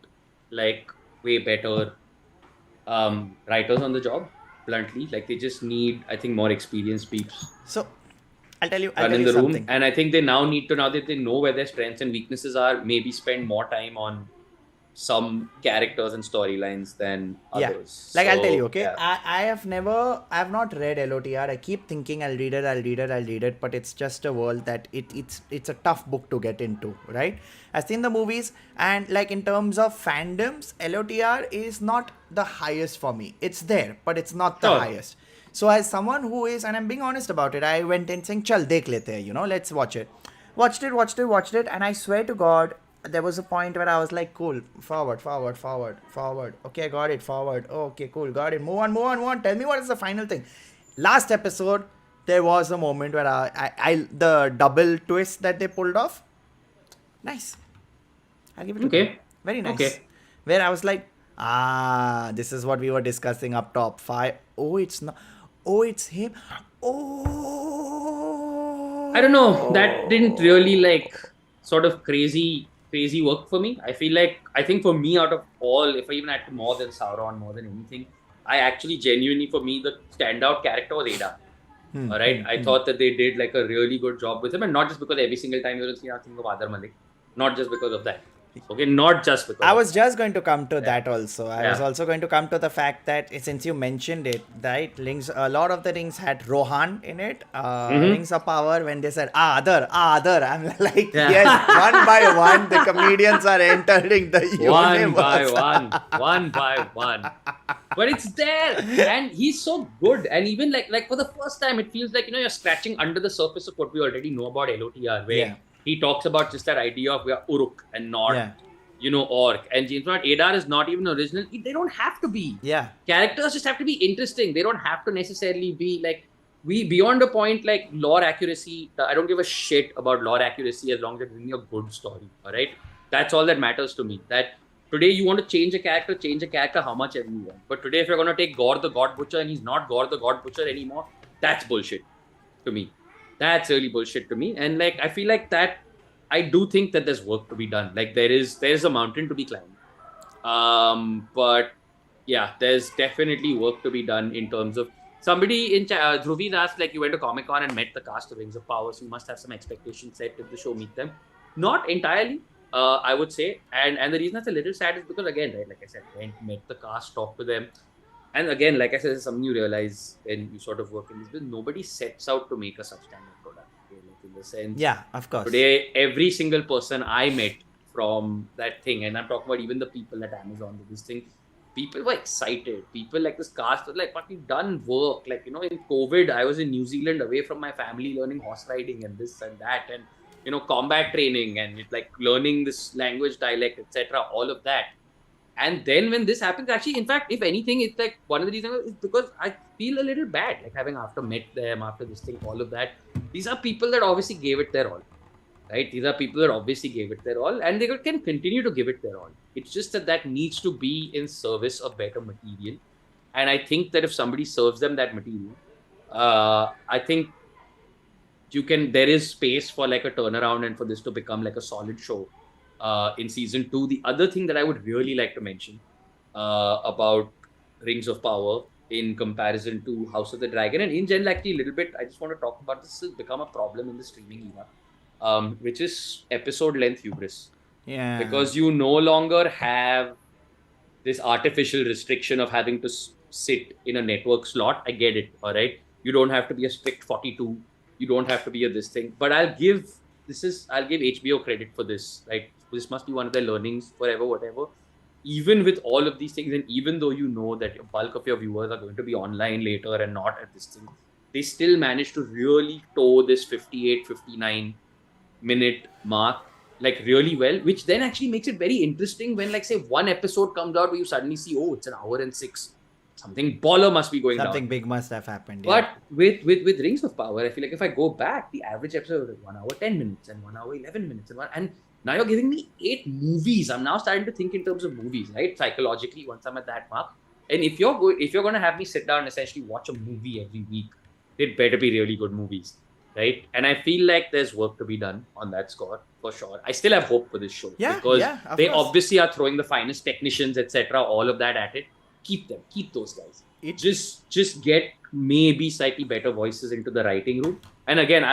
like way better writers on the job. Bluntly, like they just need, I think, more experienced peeps. So, I'll tell run in you the room. something. And I think they now need to, now that they know where their strengths and weaknesses are, maybe spend more time on some characters and storylines than Yeah. others. Like, I'll tell you, So, okay? yeah. I have not read LOTR. I keep thinking I'll read it, but it's just a world that it's a tough book to get into, right? I've seen the movies, and like in terms of fandoms, LOTR is not the highest for me. It's there, but it's not the Sure. highest. So as someone who is, and I'm being honest about it, I went in saying, "Chal, dekh lete hai," let's watch it. Watched it, and I swear to God, there was a point where I was like, cool, forward. Okay, I got it, forward. Oh, okay, cool, got it. Move on. Tell me what is the final thing. Last episode, there was a moment where the double twist that they pulled off, nice. I'll give it to them. Okay. Very nice. Okay. Where I was like, this is what we were discussing up top. Oh, it's not. Oh, it's him. Oh. I don't know. That didn't really like sort of crazy work for me. I think for me, out of all, if I even had to more than Sauron, more than anything, I actually genuinely, for me, the standout character was Ada. All right. I thought that they did like a really good job with him, and not just because every single time you will see nothing of Adar Malik, not just because of that. Okay, not just because I was just going to come to that also. I was Yeah. also going to come to the fact that since you mentioned it, right? A lot of the rings had Rohan in it. Rings of Power, when they said, Adar. I'm like, Yeah. yes, one by one, the comedians are entering the one universe. by one. But it's there, and he's so good. And even like for the first time, it feels like you're scratching under the surface of what we already know about LOTR, where Yeah. he talks about just that idea of we are Uruk and not Orc. And James Bond Adar is not even original. They don't have to be. Yeah. Characters just have to be interesting. They don't have to necessarily be like beyond a point like lore accuracy. I don't give a shit about lore accuracy as long as it's giving me a good story. All right, that's all that matters to me. That today you want to change a character how much ever you want. But today, if you're going to take Gore the God Butcher and he's not Gore the God Butcher anymore, that's bullshit to me. That's really bullshit to me. And like I feel like that I do think that there's work to be done. Like there is a mountain to be climbed. But yeah, there's definitely work to be done in terms of somebody in Dhruvi asked, like, you went to Comic-Con and met the cast of Rings of Power, so you must have some expectations set if the show meet them. Not entirely, I would say. And the reason that's a little sad is because, again, right, like I said, went, met the cast, talked to them. And again, like I said, it's something you realize when you sort of work in this business. Nobody sets out to make a substandard product. Okay? Like in the sense, Yeah, of course. today, every single person I met from that thing, and I'm talking about even the people at Amazon with this thing, people were excited. People like this cast was like, but we've done work. Like, in COVID, I was in New Zealand away from my family learning horse riding and this and that. And, combat training and like learning this language, dialect, etc. All of that. And then when this happens, actually, in fact, if anything, it's like one of the reasons is because I feel a little bad, like having after met them, after this thing, all of that. These are people that obviously gave it their all, right? These are people that obviously gave it their all, and they can continue to give it their all. It's just that needs to be in service of better material. And I think that if somebody serves them that material, I think there is space for like a turnaround and for this to become like a solid show. In season 2, the other thing that I would really like to mention about Rings of Power in comparison to House of the Dragon, and in general, actually, a little bit, I just want to talk about this has become a problem in the streaming era, which is episode length hubris. Yeah. Because you no longer have this artificial restriction of having to sit in a network slot. I get it, all right? You don't have to be a strict 42. You don't have to be a this thing. But I'll give HBO credit for this, right? This must be one of their learnings forever, whatever. Even with all of these things, and even though you know that a bulk of your viewers are going to be online later and not at this thing, they still manage to really toe this 58, 59 minute mark like really well, which then actually makes it very interesting when, like, say, one episode comes out where you suddenly see, oh, it's an hour and 6. Something baller must be going down. Something big must have happened. But with Rings of Power, I feel like if I go back, the average episode is 1 hour 10 minutes and 1 hour 11 minutes and now you're giving me 8 movies. I'm now starting to think in terms of movies, right? Psychologically, once I'm at that mark. And if you're going to have me sit down and essentially watch a movie every week, it better be really good movies, right? And I feel like there's work to be done on that score for sure. I still have hope for this show because they obviously are throwing the finest technicians, etc., all of that at it. keep them. Keep those guys. It- Just get maybe slightly better voices into the writing room. And again,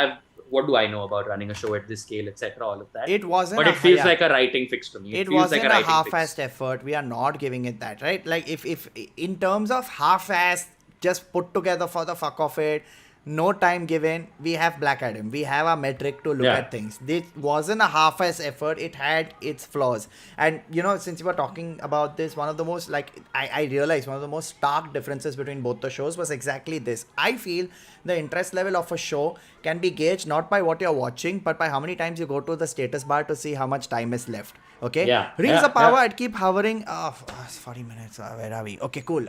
what do I know about running a show at this scale, etc. All of that. It wasn't. But it feels like a writing fix to me. It feels wasn't like a writing half-assed fix. effort. We are not giving it that, right? Like if in terms of half-assed, just put together for the fuck of it, no time given. We have Black Adam. We have a metric to look Yeah. at things. This wasn't a half-assed effort. It had its flaws. And since you were talking about this, one of the most I realized one of the most stark differences between both the shows was exactly this. I feel the interest level of a show can be gauged not by what you're watching, but by how many times you go to the status bar to see how much time is left. Okay. Yeah. Rings Yeah. of Power. Yeah. I'd keep hovering. It's 40 minutes. Where are we? Okay, cool.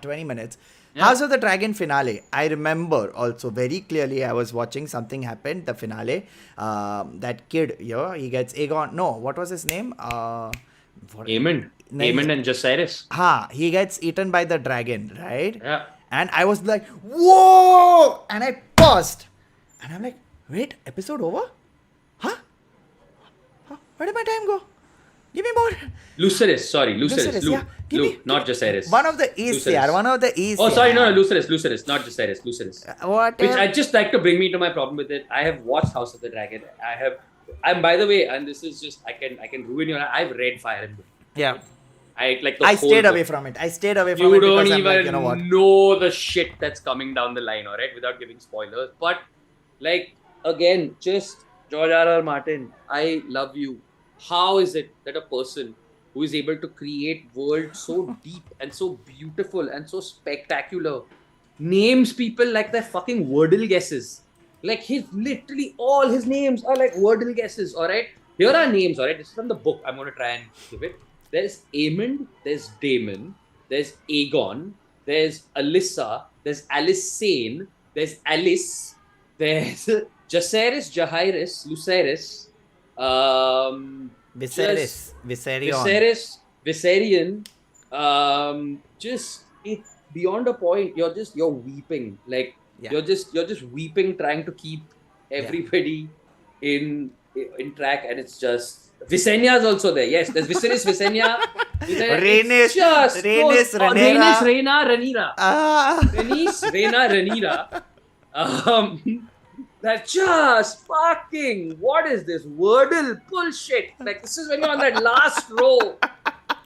20 minutes. Yeah. House of the Dragon finale. I remember also very clearly. I was watching, something happened. The finale. That kid, he gets Aegon. No, what was his name? Aemond. No, Aemond and Jacaerys. He gets eaten by the dragon, right? Yeah. And I was like, whoa! And I paused. And I'm like, wait, episode over? Huh? Where did my time go? Give me more. Lucerys. Sorry. Lucerys. yeah. Give me- Not Jacaerys. One of the East, Lucerys. yeah. One of the East. Oh, sorry. yeah. No, Lucerys. Not Jacaerys. Lucerys. What? Which I just like to bring me to my problem with it. I have watched House of the Dragon. I'm by the way, and this is just I can ruin your. I've read Fire and Blood. Yeah. I like the I whole stayed book. away from it. I stayed away from You it don't because I'm even like, you know what? know the shit that's coming down the line, alright, without giving spoilers. But like again, just George R.R. Martin, I love you. How is it that a person who is able to create worlds so deep and so beautiful and so spectacular names people like their fucking Wordle guesses? Like literally all his names are like Wordle guesses, alright? Here are names, alright? This is from the book. I'm gonna try and give it. There's Aemond, there's Daemon, there's Aegon, there's Alyssa, there's Alicent, there's Alice, there's Jacaerys, Lucerys, Viserys. Viserion. Just it beyond a point. You're weeping. Like Yeah. you're just weeping, trying to keep everybody in track, and it's just. Visenya is also there. Yes, there's Viserys, Visenya. Rhaenys, Rhaenys, Rhaenyra. That's just fucking. What is this Wordle bullshit? Like this is when you're on that last row,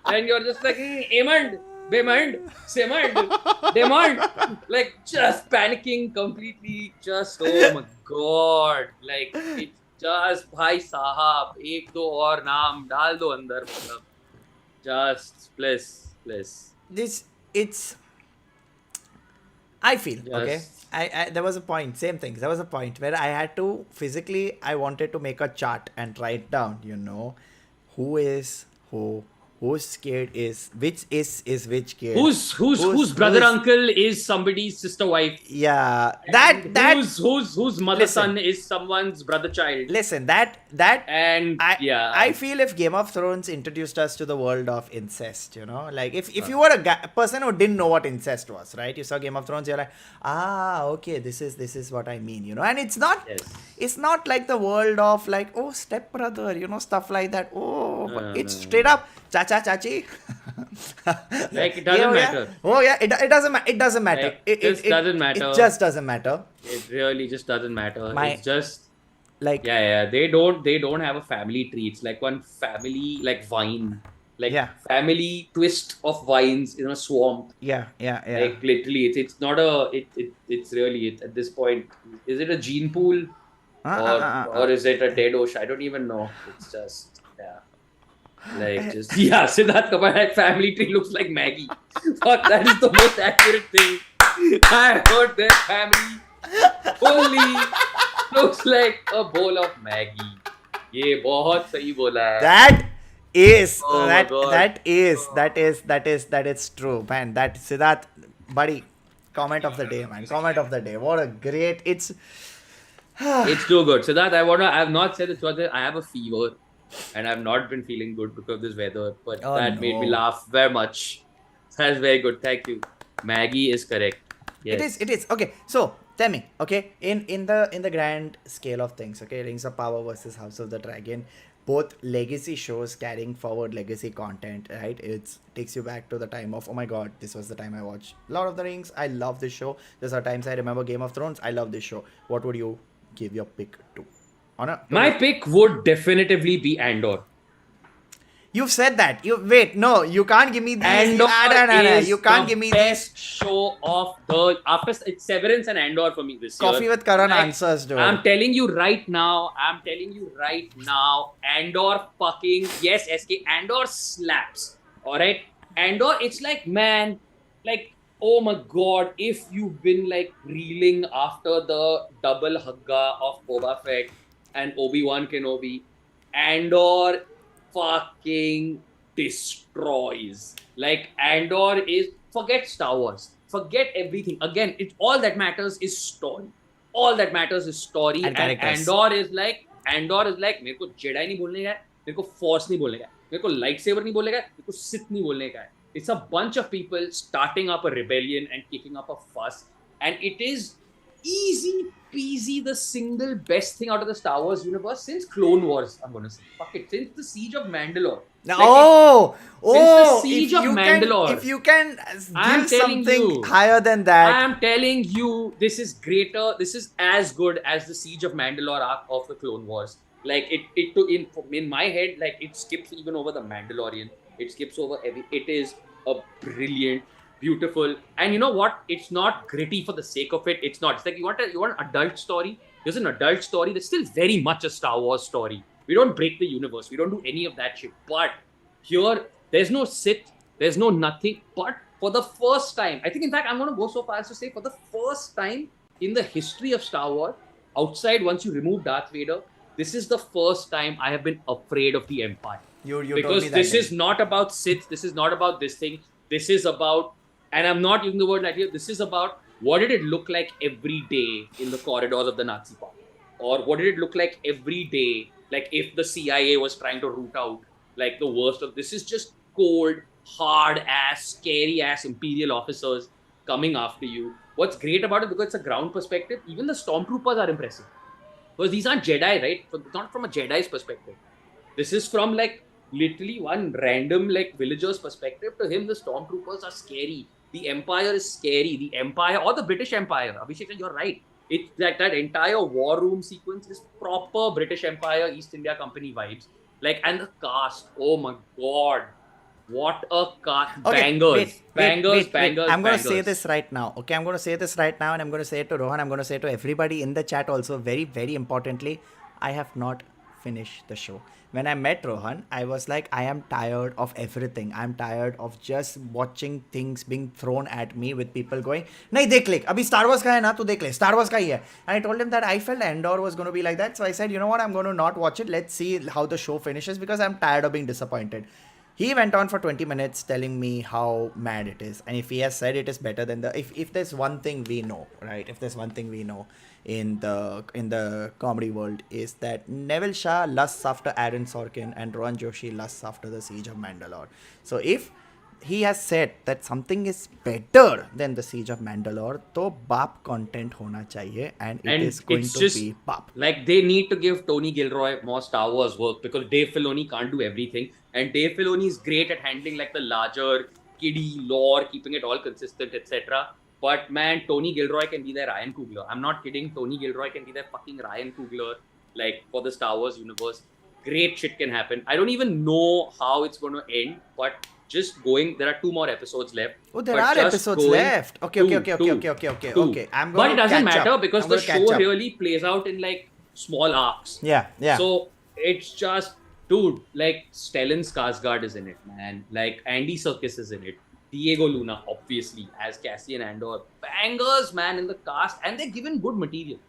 and you're just like Aemond, Bemond, Semond, Demond, like just panicking completely. Just oh my god, like it's just bhai sahab, ek do aur naam dal do andar, matlab. Just please. It's I feel Yes. okay. I there was a point, same thing. There was a point where I had to physically, I wanted to make a chart and write down, who is who, who's scared is which which kid. Whose brother uncle is somebody's sister wife. Yeah, And that whose mother Listen. son is someone's brother child. listen that And I feel if Game of Thrones introduced us to the world of incest, like if you were a person who didn't know what incest was, right? You saw Game of Thrones, you're like, okay, this is what I mean, and it's not Yes. it's not like the world of like, oh, stepbrother, stuff like that. It's no. straight up chacha chachi. Like, it doesn't matter. Oh yeah, it doesn't it doesn't matter. Like, It just doesn't matter. It just doesn't matter. It really just doesn't matter. It's just Like they don't have a family tree. It's like one family like vine. Like family twist of vines in a swamp. yeah. Like literally it's not a it's really at this point, is it a gene pool? Or is it a dead ocean? I don't even know. It's just like just Siddharth Kapoor family tree looks like Maggie. Fuck, that is the most accurate thing I heard. Their family only looks like a bowl of Maggie. ये बहुत सही बोला है. That is Oh my God. that is true, man. That Siddharth, buddy, comment of the day, man. Comment of the day. What a great it's too good. Siddharth, I have not said the truth. I have a fever and I've not been feeling good because of this weather. But that made me laugh very much. That's very good. Thank you. Maggie is correct. Yes. It is. Okay, so tell me, okay, in the grand scale of things, okay, Rings of Power versus House of the Dragon, both legacy shows carrying forward legacy content, right? It takes you back to the time of, oh my god, this was the time I watched Lord of the Rings. I love this show. These are times I remember Game of Thrones. I love this show. What would you give your pick to? My pick would definitively be Andor. You've said that. You can't give me these. Andor is you can't the give me best these. show of the after it's Severance and Andor for me this Coffee year. with Karan Like, answers, dude. I'm telling you right now, Andor fucking yes, SK Andor slaps. Alright? Andor, it's like, man, like, oh my god, if you've been like reeling after the double hugga of Boba Fett and Obi-Wan Kenobi, Andor fucking destroys. Like, Andor is, forget Star Wars, forget everything. Again, all that matters is story. All that matters is story. And Andor is like, मेरे को Jedi नहीं बोलने का है, मेरे को Force नहीं बोलने का है, मेरे को lightsaber नहीं बोलने का है, मेरे को Sith नहीं बोलने का है. It's a bunch of people starting up a rebellion and kicking up a fuss, and it is easy peasy the single best thing out of the Star Wars universe since Clone Wars. I'm gonna say, fuck it, since the Siege of Mandalore. Since the Siege of Mandalore. If you can give something higher than that, I am telling you, this is greater. This is as good as the Siege of Mandalore arc of the Clone Wars. Like in my head, like it skips even over the Mandalorian. It skips over every. It is a brilliant, beautiful, and you know what? It's not gritty for the sake of it. It's not. It's like you want an adult story. There's an adult story that's still very much a Star Wars story. We don't break the universe. We don't do any of that shit. But here, there's no Sith. There's no nothing. But for the first time, I think in fact I'm going to go so far as to say for the first time in the history of Star Wars, outside once you remove Darth Vader, this is the first time I have been afraid of the Empire. You because told me that this is not about Sith. This is not about this thing. This is about, and I'm not using the word like here, this is about what did it look like every day in the corridors of the Nazi Party? Or what did it look like every day, like if the CIA was trying to root out like the worst of this is just cold, hard ass, scary ass Imperial officers coming after you. What's great about it, because it's a ground perspective, even the stormtroopers are impressive. Because these aren't Jedi, right? Not from a Jedi's perspective. This is from like literally one random like villager's perspective. To him, the stormtroopers are scary. The Empire is scary. The Empire or the British Empire. Abhishek, you're right. It's like that entire war room sequence is proper British Empire, East India Company vibes. Like, and the cast, oh my god. What a cast. Okay, bangers. Wait. Bangers. I'm going to say this right now. Okay, I'm going to say this right now, and I'm going to say it to Rohan. I'm going to say it to everybody in the chat also. Very, very importantly, I have not finished the show. When I met Rohan, I was like, I am tired of everything. I'm tired of just watching things being thrown at me with people going, nahi dekh le, abhi Star Wars ka hai na, tu dekh le, Star Wars ka hi hai. And I told him that I felt Andor was going to be like that. So I said, you know what, I'm going to not watch it. Let's see how the show finishes because I'm tired of being disappointed. He went on for 20 minutes telling me how mad it is. And if he has said it is better than if there's one thing we know, right? If there's one thing we know in the comedy world is that Neville Shah lusts after Aaron Sorkin and Rohan Joshi lusts after the Siege of Mandalore. So if he has said that something is better than the Siege of Mandalore, तो बाप content होना चाहिए, and it is going to be बाप. Like they need to give Tony Gilroy more Star Wars work because Dave Filoni can't do everything, and Dave Filoni is great at handling like the larger kiddie lore, keeping it all consistent, etc. But man, Tony Gilroy can be their Ryan Coogler. I'm not kidding. Tony Gilroy can be their fucking Ryan Coogler, like for the Star Wars universe. Great shit can happen. I don't even know how it's going to end, but just going, there are 2 more episodes left. Oh, there are episodes left. Okay. I'm going but it doesn't matter up. because the show really plays out in like small arcs. Yeah. So it's just, dude, like Stellan Skarsgård is in it, man. Like Andy Serkis is in it. Diego Luna, obviously, as Cassian Andor. Bangers, man, in the cast. And they're given good material.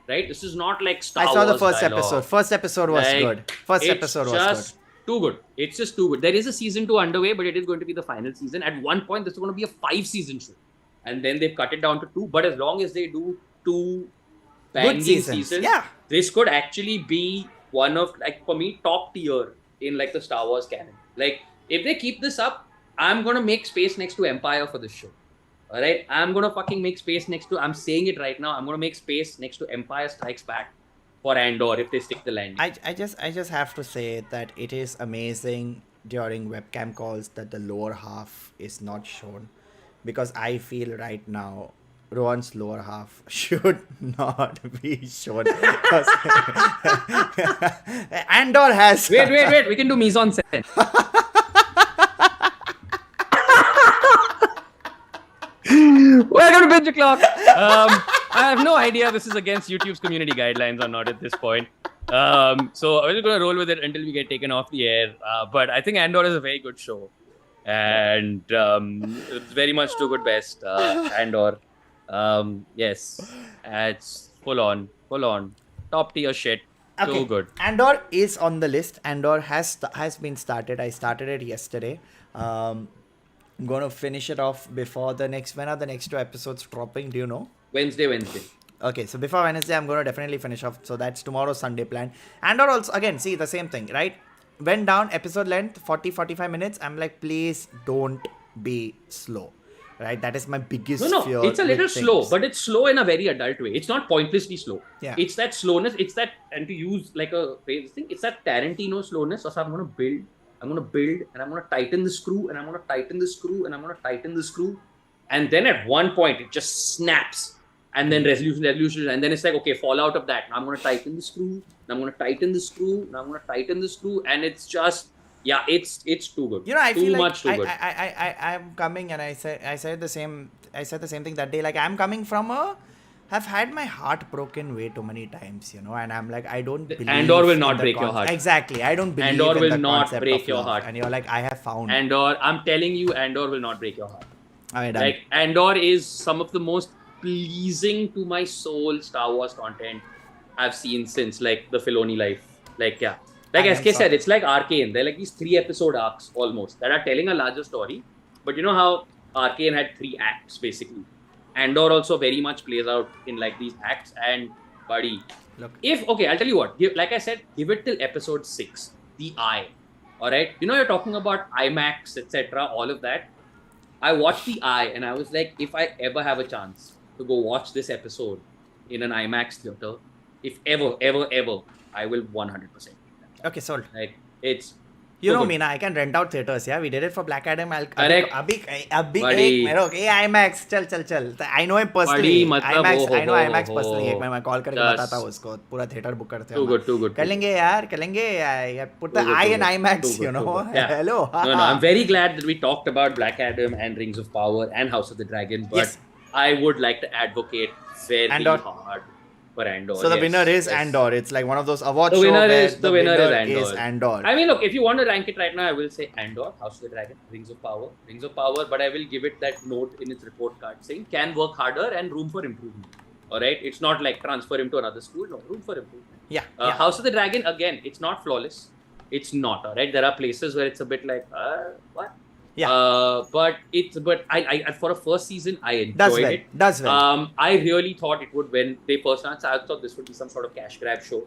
Right? This is not like Star Wars. I saw the first dialogue. episode. First episode was good. Too good. It's just too good. There is a season 2 underway, but it is going to be the final season. At one point, this is going to be a 5-season show. And then they've cut it down to 2. But as long as they do 2 banging seasons, this could actually be one of, like, for me, top tier in, like, the Star Wars canon. Like, if they keep this up, I'm going to make space next to Empire for this show. Alright? I'm going to fucking make space next to, I'm saying it right now, I'm going to make space next to Empire Strikes Back. for Andor if they stick the landing. I just have to say that it is amazing during webcam calls that the lower half is not shown, because I feel right now Rohan's lower half should not be shown. Because Andor has Wait. We can do mise en scène. Welcome to Binge-O-Clock. I have no idea this is against YouTube's community guidelines or not at this point. So we're just going to roll with it until we get taken off the air. But I think Andor is a very good show. And it's very much to good best. Andor. Yes. It's full on. Top tier shit. Okay. Too good. Andor is on the list. Andor has been started. I started it yesterday. I'm going to finish it off before the next... When are the next 2 episodes dropping? Do you know? Wednesday. Okay, so before Wednesday, I'm going to definitely finish off. So that's tomorrow's Sunday plan. Andor also, again, see, the same thing, right? Went down, episode length, 40-45 minutes. I'm like, please don't be slow. Right? That is my biggest fear. No, it's a little slow, but it's slow in a very adult way. It's not pointlessly slow. Yeah. It's that slowness. It's that, and to use like a phrase thing, it's that Tarantino slowness. So I'm going to build, and I'm going to tighten the screw, and I'm going to tighten the screw, and I'm going to tighten the screw. And then at one point, it just snaps. And then resolution. And then it's like, okay, fall out of that. Now I'm going to tighten the screw. Now I'm going to tighten the screw. Now I'm going to tighten the screw. And it's just, yeah, it's too good. You know, I too feel much like too good. I'm coming, and I said the same thing that day. Like, I'm coming from I've had my heart broken way too many times, you know, and I'm like, I don't believe Andor will not break your heart. Exactly. I don't believe Andor in will the not concept break of your love. heart. And you're like, I have found. Andor, I'm telling you, Andor will not break your heart. All right, like, Andor is some of the most pleasing to my soul Star Wars content I've seen since like the Filoni life. Like, yeah. Like SK said, it's like Arcane. They're like these 3-episode arcs almost that are telling a larger story. But you know how Arcane had 3 acts basically. Andor also very much plays out in like these acts. And buddy, look, I'll tell you what. Like I said, give it till episode 6. The Eye. All right. You know, you're talking about IMAX, etc. All of that. I watched The Eye and I was like, if I ever have a chance to go watch this episode in an IMAX theater, if ever, I will 100%. Okay, sold. Like, it's... You know me, na, I can rent out theaters, yeah? We did it for Black Adam. Correct. Okay, IMAX, chal. I know him personally. IMAX, I know IMAX personally. एक मैं call करके बताता हूँ उसको. पूरा theater book करते हैं. Too good. कर लेंगे. Put the I in IMAX, you know. Yeah. Hello. No, I'm very glad that we talked about Black Adam and Rings of Power and House of the Dragon. But yes. I would like to advocate very hard for Andor. So the winner is Andor. It's like one of those award shows. The winner is Andor. I mean, look, if you want to rank it right now, I will say Andor, House of the Dragon, Rings of Power, but I will give it that note in its report card saying can work harder and room for improvement. All right, it's not like transfer him to another school. No, room for improvement. Yeah. House of the Dragon, again, it's not flawless. It's not. All right, there are places where it's a bit like what. Yeah. But I for a first season I enjoyed it. Does well. I really thought it would when they first announced. I thought this would be some sort of cash grab show.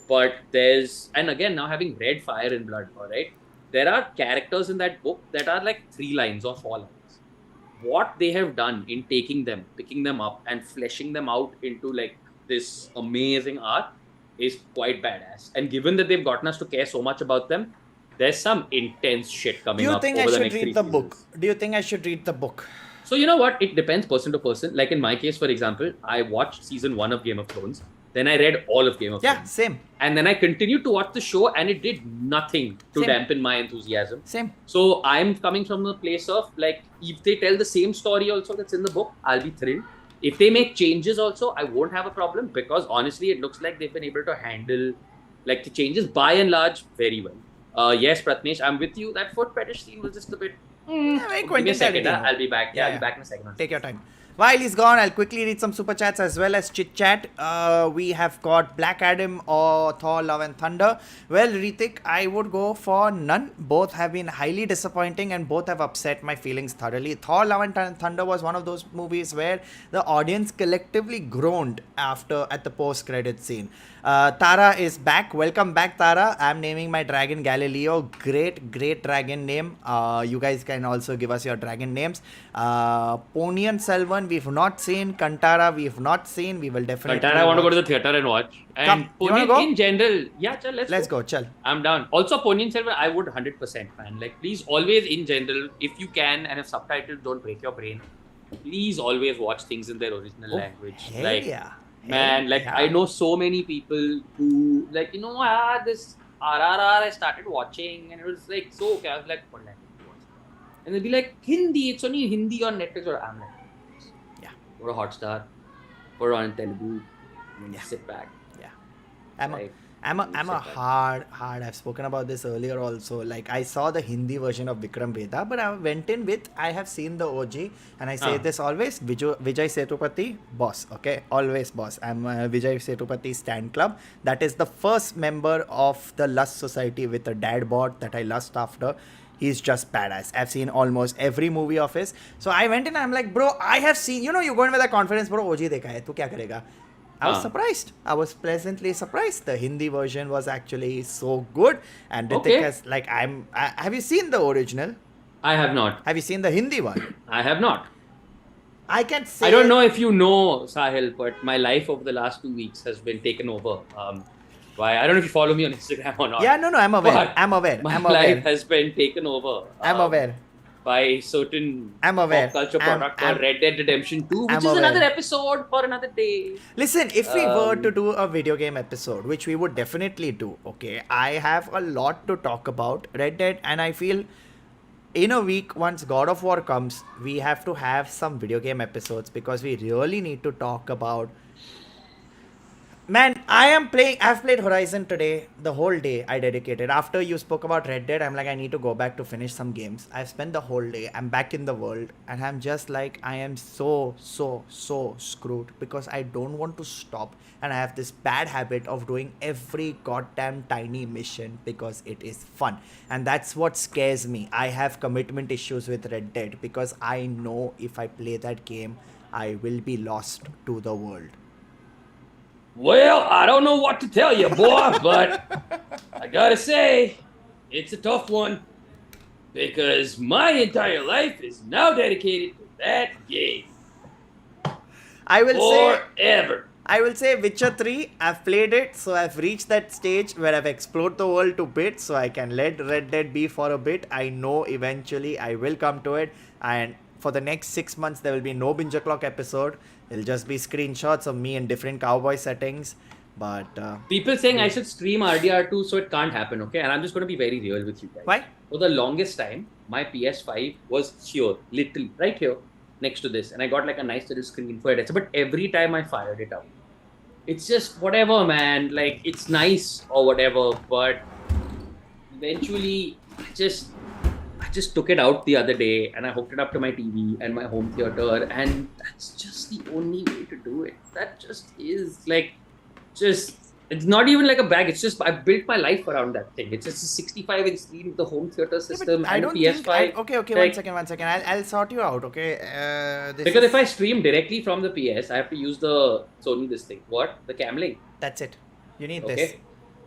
But and again now having read Fire and Blood, all right, there are characters in that book that are like 3 lines or 4 lines. What they have done in taking them, picking them up, and fleshing them out into like this amazing arc is quite badass. And given that they've gotten us to care so much about them, there's some intense shit coming up over the next 3 seasons. Do you think I should read the book? Do you think I should read the book? So you know what? It depends person to person. Like in my case, for example, I watched season 1 of Game of Thrones. Then I read all of Game of Thrones. Yeah, same. And then I continued to watch the show and it did nothing to dampen my enthusiasm. Same. So I'm coming from the place of like, if they tell the same story also that's in the book, I'll be thrilled. If they make changes also, I won't have a problem because honestly, it looks like they've been able to handle like the changes by and large very well. Yes, Pratnesh, I'm with you. That foot fetish scene was just a bit... Give me a second, I'll be back. I'll be back in a second. Take your time. While he's gone, I'll quickly read some super chats as well as chit chat. We have got Black Adam or Thor Love and Thunder. Well, Ritik, I would go for none. Both have been highly disappointing and both have upset my feelings thoroughly. Thor Love and Thunder was one of those movies where the audience collectively groaned at the post-credit scene. Tara is back. Welcome back, Tara. I'm naming my dragon Galileo. Great dragon name. You guys can also give us your dragon names. Ponian Selvan, One we've not seen. Kantara we've not seen. We will definitely. Kantara, I want to go to the theater and watch. And Come, you wanna go? in general, yeah, chal, Let's go. Chal. I'm down. Also, Ponniyin Selvan, I would 100%, man. Like, please, always in general, if you can, and if subtitles don't break your brain, please always watch things in their original language. Hell Like, yeah. man, like, yeah. I know so many people who, like, this RRR I started watching, and it was like so okay. I was like, what language do you watch? And they'll be like, Hindi, it's only Hindi on Netflix. Or I'm like, yeah, go to Hotstar, put it on Telugu, and sit back. Yeah. I'm a hard. I've spoken about this earlier also. Like, I saw the Hindi version of Vikram Vedha, but I went in with, I have seen the OG, and I say this always, Vijay Sethupathi, boss, okay? Always boss. I'm a Vijay Sethupathi Stan Club. That is the first member of the Lust Society with a dad bod that I lust after. He's just badass. I've seen almost every movie of his. So I went in, I'm like, bro, I have seen, you go in with that confidence, bro, OG dekha hai, tu kya karega? I was surprised. I was pleasantly surprised. The Hindi version was actually so good. And Ritik has, like, have you seen the original? I have not. Have you seen the Hindi one? I have not. I can say. I don't know if you know, Sahil, but my life over the last 2 weeks has been taken over. Why? I don't know if you follow me on Instagram or not. Yeah, no, I'm aware. I'm aware. My life has been taken over. I'm aware. By certain pop culture product called Red Dead Redemption 2, which is another episode for another day. Listen, if we were to do a video game episode, which we would definitely do, okay, I have a lot to talk about Red Dead, and I feel in a week, once God of War comes, we have to have some video game episodes because we really need to talk about. Man, I've played Horizon today, the whole day I dedicated. After you spoke about Red Dead, I'm like, I need to go back to finish some games. I've spent the whole day, I'm back in the world, and I'm just like, I am so screwed because I don't want to stop. And I have this bad habit of doing every goddamn tiny mission because it is fun. And that's what scares me. I have commitment issues with Red Dead because I know if I play that game, I will be lost to the world. Well, I don't know what to tell you, boy, but I gotta say, it's a tough one because my entire life is now dedicated to that game. I will say Witcher 3, I've played it, so I've reached that stage where I've explored the world to bits, so I can let Red Dead be for a bit. I know eventually I will come to it, and for the next 6 months, there will be no Binge-O-Clock episode. It'll just be screenshots of me in different cowboy settings. But people saying I should stream RDR2, so it can't happen, okay? And I'm just going to be very real with you guys. Why? For the longest time, my PS5 was here, literally, right here, next to this. And I got like a nice little screen for it. But every time I fired it up, it's just whatever, man. Like, it's nice or whatever. But eventually, I just took it out the other day and I hooked it up to my TV and my home theater, and that's just the only way to do it. That just is like, it's not even like a bag. It's just I built my life around that thing. It's just a 65-inch screen with the home theater system and PS5. Okay, like, one second. I'll sort you out, okay? Because if I stream directly from the PS, I have to use the Sony this thing. What? The cam link. That's it. You need this.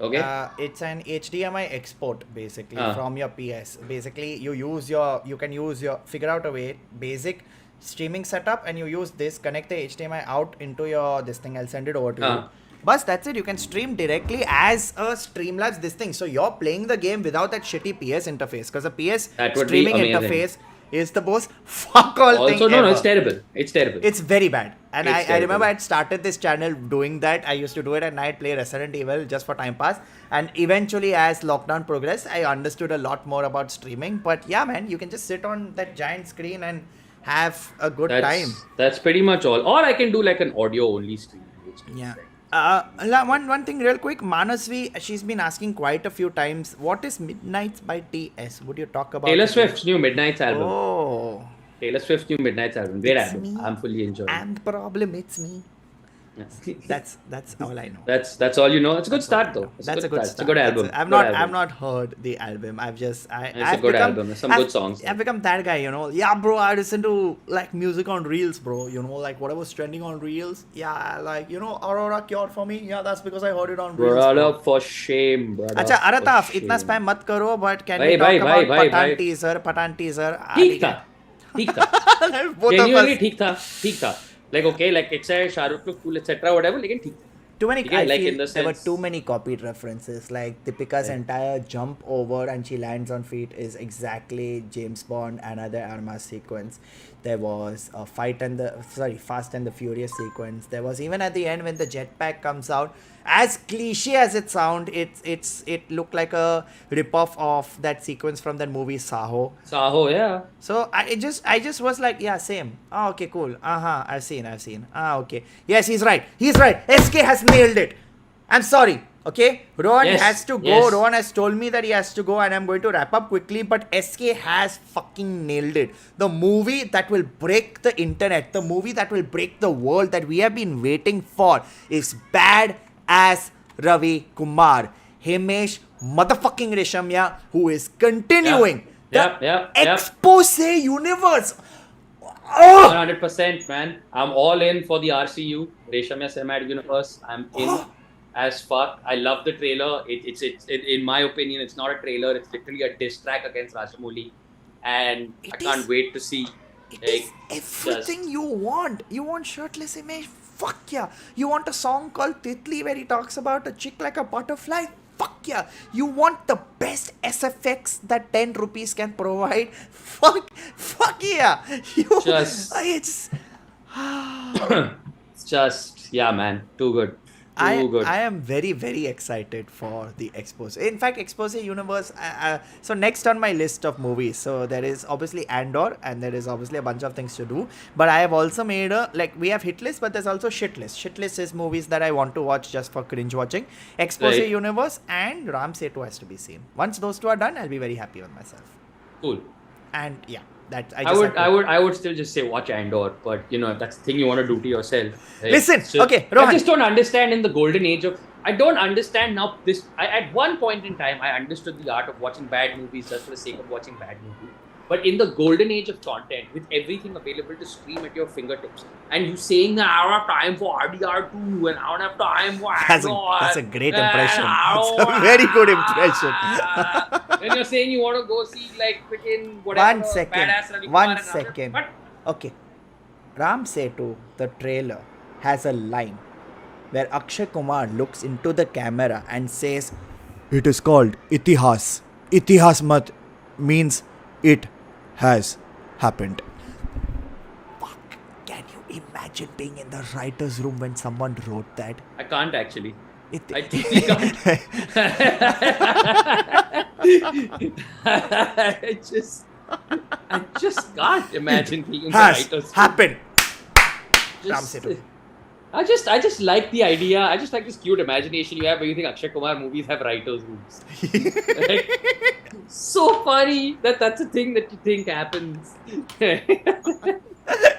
Okay. It's an HDMI export basically from your PS. Basically, you can use your figure out a way basic streaming setup, and you use this. Connect the HDMI out into your this thing. I'll send it over to you. But that's it. You can stream directly as a Streamlabs this thing. So you're playing the game without that shitty PS interface because the PS streaming interface is the most fuck all thing ever. No, it's terrible. It's very bad. And I remember I started this channel doing that. I used to do it at night, play Resident Evil just for time pass. And eventually, as lockdown progressed, I understood a lot more about streaming. But yeah, man, you can just sit on that giant screen and have a good time. That's pretty much all. Or I can do like an audio only stream. Yeah. One thing real quick, Manasvi, she's been asking quite a few times, what is Midnights by TS? Would you talk about Taylor Swift's new Midnights album. Oh. Taylor Swift's new Midnights album. Great album. Me. I'm fully enjoying it. And the problem, it's me. That's all I know. That's all you know. It's a good start though. That's a good start. It's a good album. I've not heard the album. It's a good album. There's some good songs. I've become that guy, Yeah, bro, I listen to like music on Reels, bro. Like whatever's trending on Reels. Yeah, like Aurora cured for me. Yeah, that's because I heard it on Reels. Brother, for shame, brother. Acha, Arataf, itna spam mat karo, but can we talk about Pathan teaser? ठीक था. ठीक था. Both of Genuinely us. ठीक था. Like okay, like it's a Shah Rukh look cool, etc. Whatever. लेकिन ठीक था. Too many. Okay, I like feel in the there were sense. too many copied references. Like Deepika's Right. entire jump over and she lands on feet is exactly James Bond. Another Arma sequence. There was a Fast and the Furious sequence. There was even at the end when the jetpack comes out. As cliche as it sounds, it looked like a ripoff of that sequence from that movie Saho. Saho, yeah. So I just was like, yeah, same. Oh, okay, cool. I've seen. Okay. Yes, he's right. SK has nailed it. I'm sorry. Okay, Rohan Yes, has to go. yes. Rohan has told me that he has to go, and I'm going to wrap up quickly. But SK has fucking nailed it. The movie that will break the internet, the movie that will break the world that we have been waiting for is Bad Ass Ravi Kumar. Himesh motherfucking Reshamya, who is continuing Yep. expose universe. Oh! 100%, man. I'm all in for the RCU, Reshamya Cinematic Universe. I'm in as fuck. I love the trailer. It's in my opinion, it's not a trailer. It's literally a diss track against Rajamouli, and I can't wait to see. It is everything you want. You want shirtless image? Fuck yeah. You want a song called Titli where he talks about a chick like a butterfly? Fuck yeah. You want the best SFX that 10 rupees can provide? Fuck yeah. It's It's just, yeah, man. Too good. Good. I am very, very excited for the expose. In fact, expose universe. So next on my list of movies, so there is obviously Andor, and there is obviously a bunch of things to do. But I have also made we have hit list, but there's also shit list. Shit list is movies that I want to watch just for cringe watching. Expose Right. universe and Ram Setu has to be seen. Once those two are done, I'll be very happy with myself. Cool. And yeah, that I would still just say watch Andor, but you know, if that's the thing you want to do to yourself. Right? Listen, So, okay, Rohan. I just don't understand in the golden age of. I don't understand now. At one point in time, I understood the art of watching bad movies just for the sake of watching bad movies. But in the golden age of content, with everything available to stream at your fingertips, and you saying that I don't have time for RDR2 and I don't have time for Andor, that's a great impression. and That's a very good impression. Then you're saying you want to go see like freaking whatever. Badass Ravi Kumar One and second. But Okay. Ram Setu, the trailer, has a line where Akshay Kumar looks into the camera and says, "It is called Itihas. Itihas mat means it has happened." Fuck. Can you imagine being in the writer's room when someone wrote that? I can't actually. It, I truly can't. I just can't imagine being in the has writer's room. happened. Ram Just- Setu. I just like the idea. I just like this cute imagination you have where you think Akshay Kumar movies have writers' rooms. Like, so funny that that's a thing that you think happens.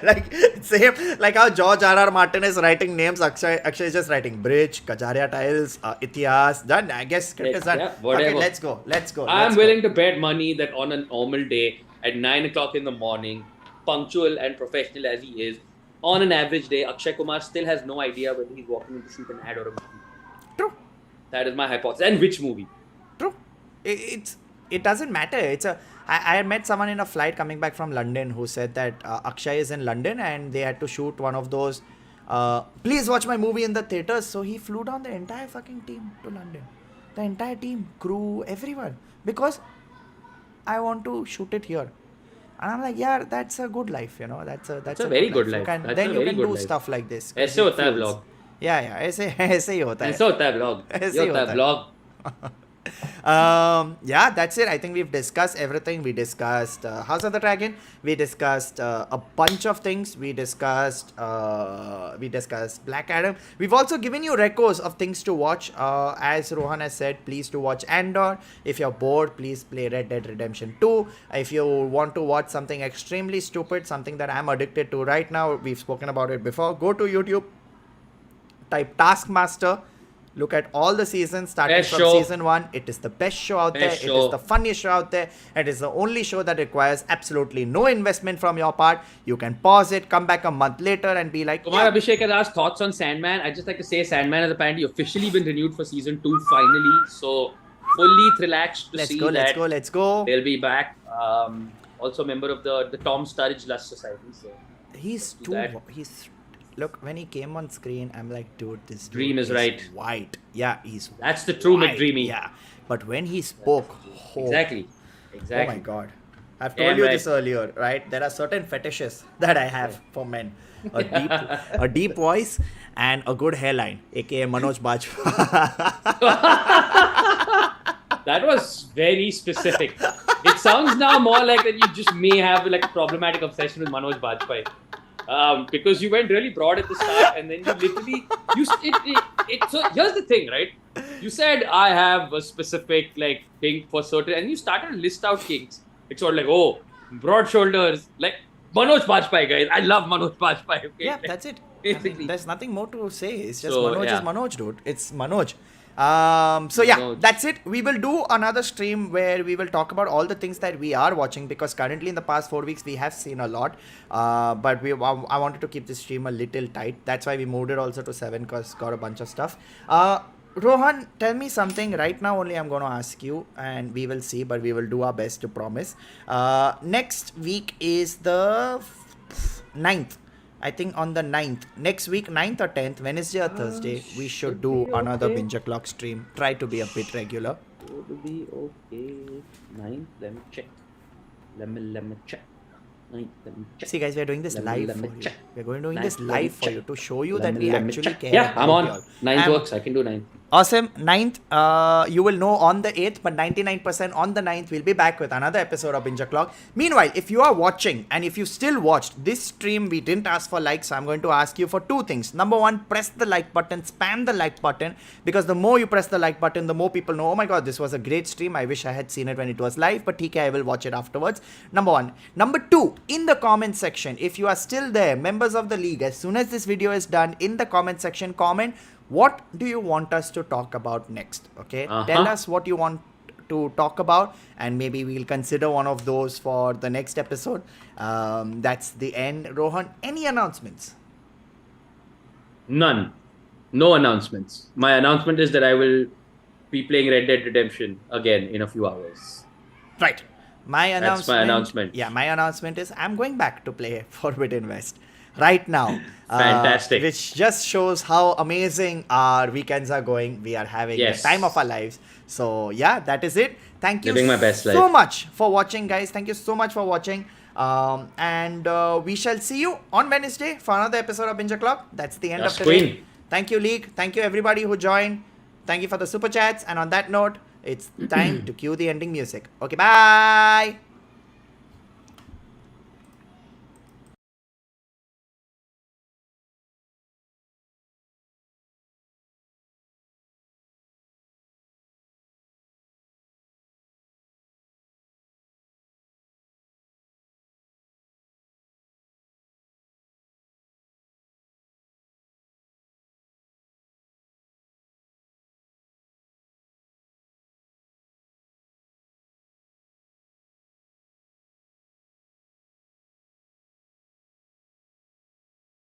Like same like how George R.R. Martin is writing names, Akshay is just writing Bridge, Kajaria Tiles, Itihas. Done. I guess script is done. Yeah, whatever. Okay, let's go. I'm willing to bet money that on a normal day at 9 o'clock in the morning, punctual and professional as he is, on an average day, Akshay Kumar still has no idea whether he's walking in to shoot an ad or a movie. True. That is my hypothesis. And which movie? True. It doesn't matter. I met someone in a flight coming back from London who said that Akshay is in London and they had to shoot one of those. Please watch my movie in the theaters. So he flew down the entire fucking team to London. The entire team, crew, everyone, because I want to shoot it here. And I'm like, yeah, that's a good life, you know. That's a very good life. Then you can do stuff like this. ऐसे होता है vlog. Yeah, ऐसे ही होता है. ऐसे होता है vlog. ऐसे ये ही होता है होता vlog. Yeah, that's it. I think we've discussed everything. We discussed House of the Dragon. We discussed a bunch of things. We discussed Black Adam. We've also given you recos of things to watch. As Rohan has said, please to watch Andor. If you're bored, please play Red Dead Redemption 2. If you want to watch something extremely stupid, something that I'm addicted to right now, we've spoken about it before. Go to YouTube, type Taskmaster. Look at all the seasons starting Best from show. season 1. It is the best show out there. Best It show. is the funniest show out there. It is the only show that requires absolutely no investment from your part. You can pause it, come back a month later and be like, Kumar Abhishek has asked thoughts on Sandman. I'd just like to say Sandman has apparently officially been renewed for season 2 finally. So fully relaxed to let's see go, that let's go. they'll be back. also a member of the Tom Sturridge Lust Society. So He's do too. that. He's look when he came on screen. I'm like, dude, this Dream dude is right. white. Yeah, he's. That's the true white. McDreamy. Yeah, but when he spoke, Exactly. Oh Exactly. my god. I've Damn told you right. this earlier, right? There are certain fetishes that I have for men. A deep voice and a good hairline, aka Manoj Bajpayee. That was very specific. It sounds now more like that you just may have like a problematic obsession with Manoj Bajpayee. Because you went really broad at the start, and then you literally so here's the thing, right? You said I have a specific like thing for certain, and you started to list out kinks. It's all like, oh, broad shoulders, like Manoj Bajpayee, guys. I love Manoj Bajpayee. Okay? Yeah, Like, that's it. basically. There's nothing more to say. It's just So, Manoj yeah. is Manoj, dude. It's Manoj. So yeah, Manoj. that's it. We will do another stream where we will talk about all the things that we are watching, because currently in the past 4 weeks we have seen a lot. But I wanted to keep this stream a little tight. That's why we moved it also to 7, because got a bunch of stuff. Rohan, tell me something right now. Only I'm going to ask you, and we will see, but we will do our best to promise. Next week is the 9th. I think on the 9th. Next week, 9th or 10th, Wednesday or Thursday, we should do another Binge-O-Clock stream. Try to be a bit regular. Should be okay. 9th, let me check. Let me check. 9th, let me check. See guys, we're doing this live let me for you. check. We're going to doing Ninth, this let me live for check. you to show you Let that me- we let me actually check. care. Yeah, I'm about on. y'all. 9th I'm- works. I can do 9th. Awesome. 9th, you will know on the 8th, but 99% on the 9th, we'll be back with another episode of Binge-O-Clock. Meanwhile, if you are watching and if you still watched this stream, we didn't ask for likes, so I'm going to ask you for 2 things. Number 1, press the like button, spam the like button, because the more you press the like button, the more people know, oh my god, this was a great stream. I wish I had seen it when it was live, but TK, I will watch it afterwards. Number 1. Number 2, in the comment section, if you are still there, members of the league, as soon as this video is done, in the comment section, comment what do you want us to talk about next. Okay, tell us what you want to talk about, and maybe we'll consider one of those for the next episode. That's the end. Rohan, any announcements? None. No announcements. My announcement is that I will be playing Red Dead Redemption again in a few hours. Right. My announcement. That's my announcement. Yeah, my announcement is I'm going back to play Forbidden West right now. Fantastic. Which just shows how amazing our weekends are going. We are having the time of our lives. So yeah, that is it. Thank you Living my best so life. much for watching, guys. Thank you so much for watching. And we shall see you on Wednesday for another episode of Binge-O-Clock. That's the end Yes, of today. Queen. Thank you, League. Thank you, everybody who joined. Thank you for the super chats. And on that note, it's time to cue the ending music. Okay, bye.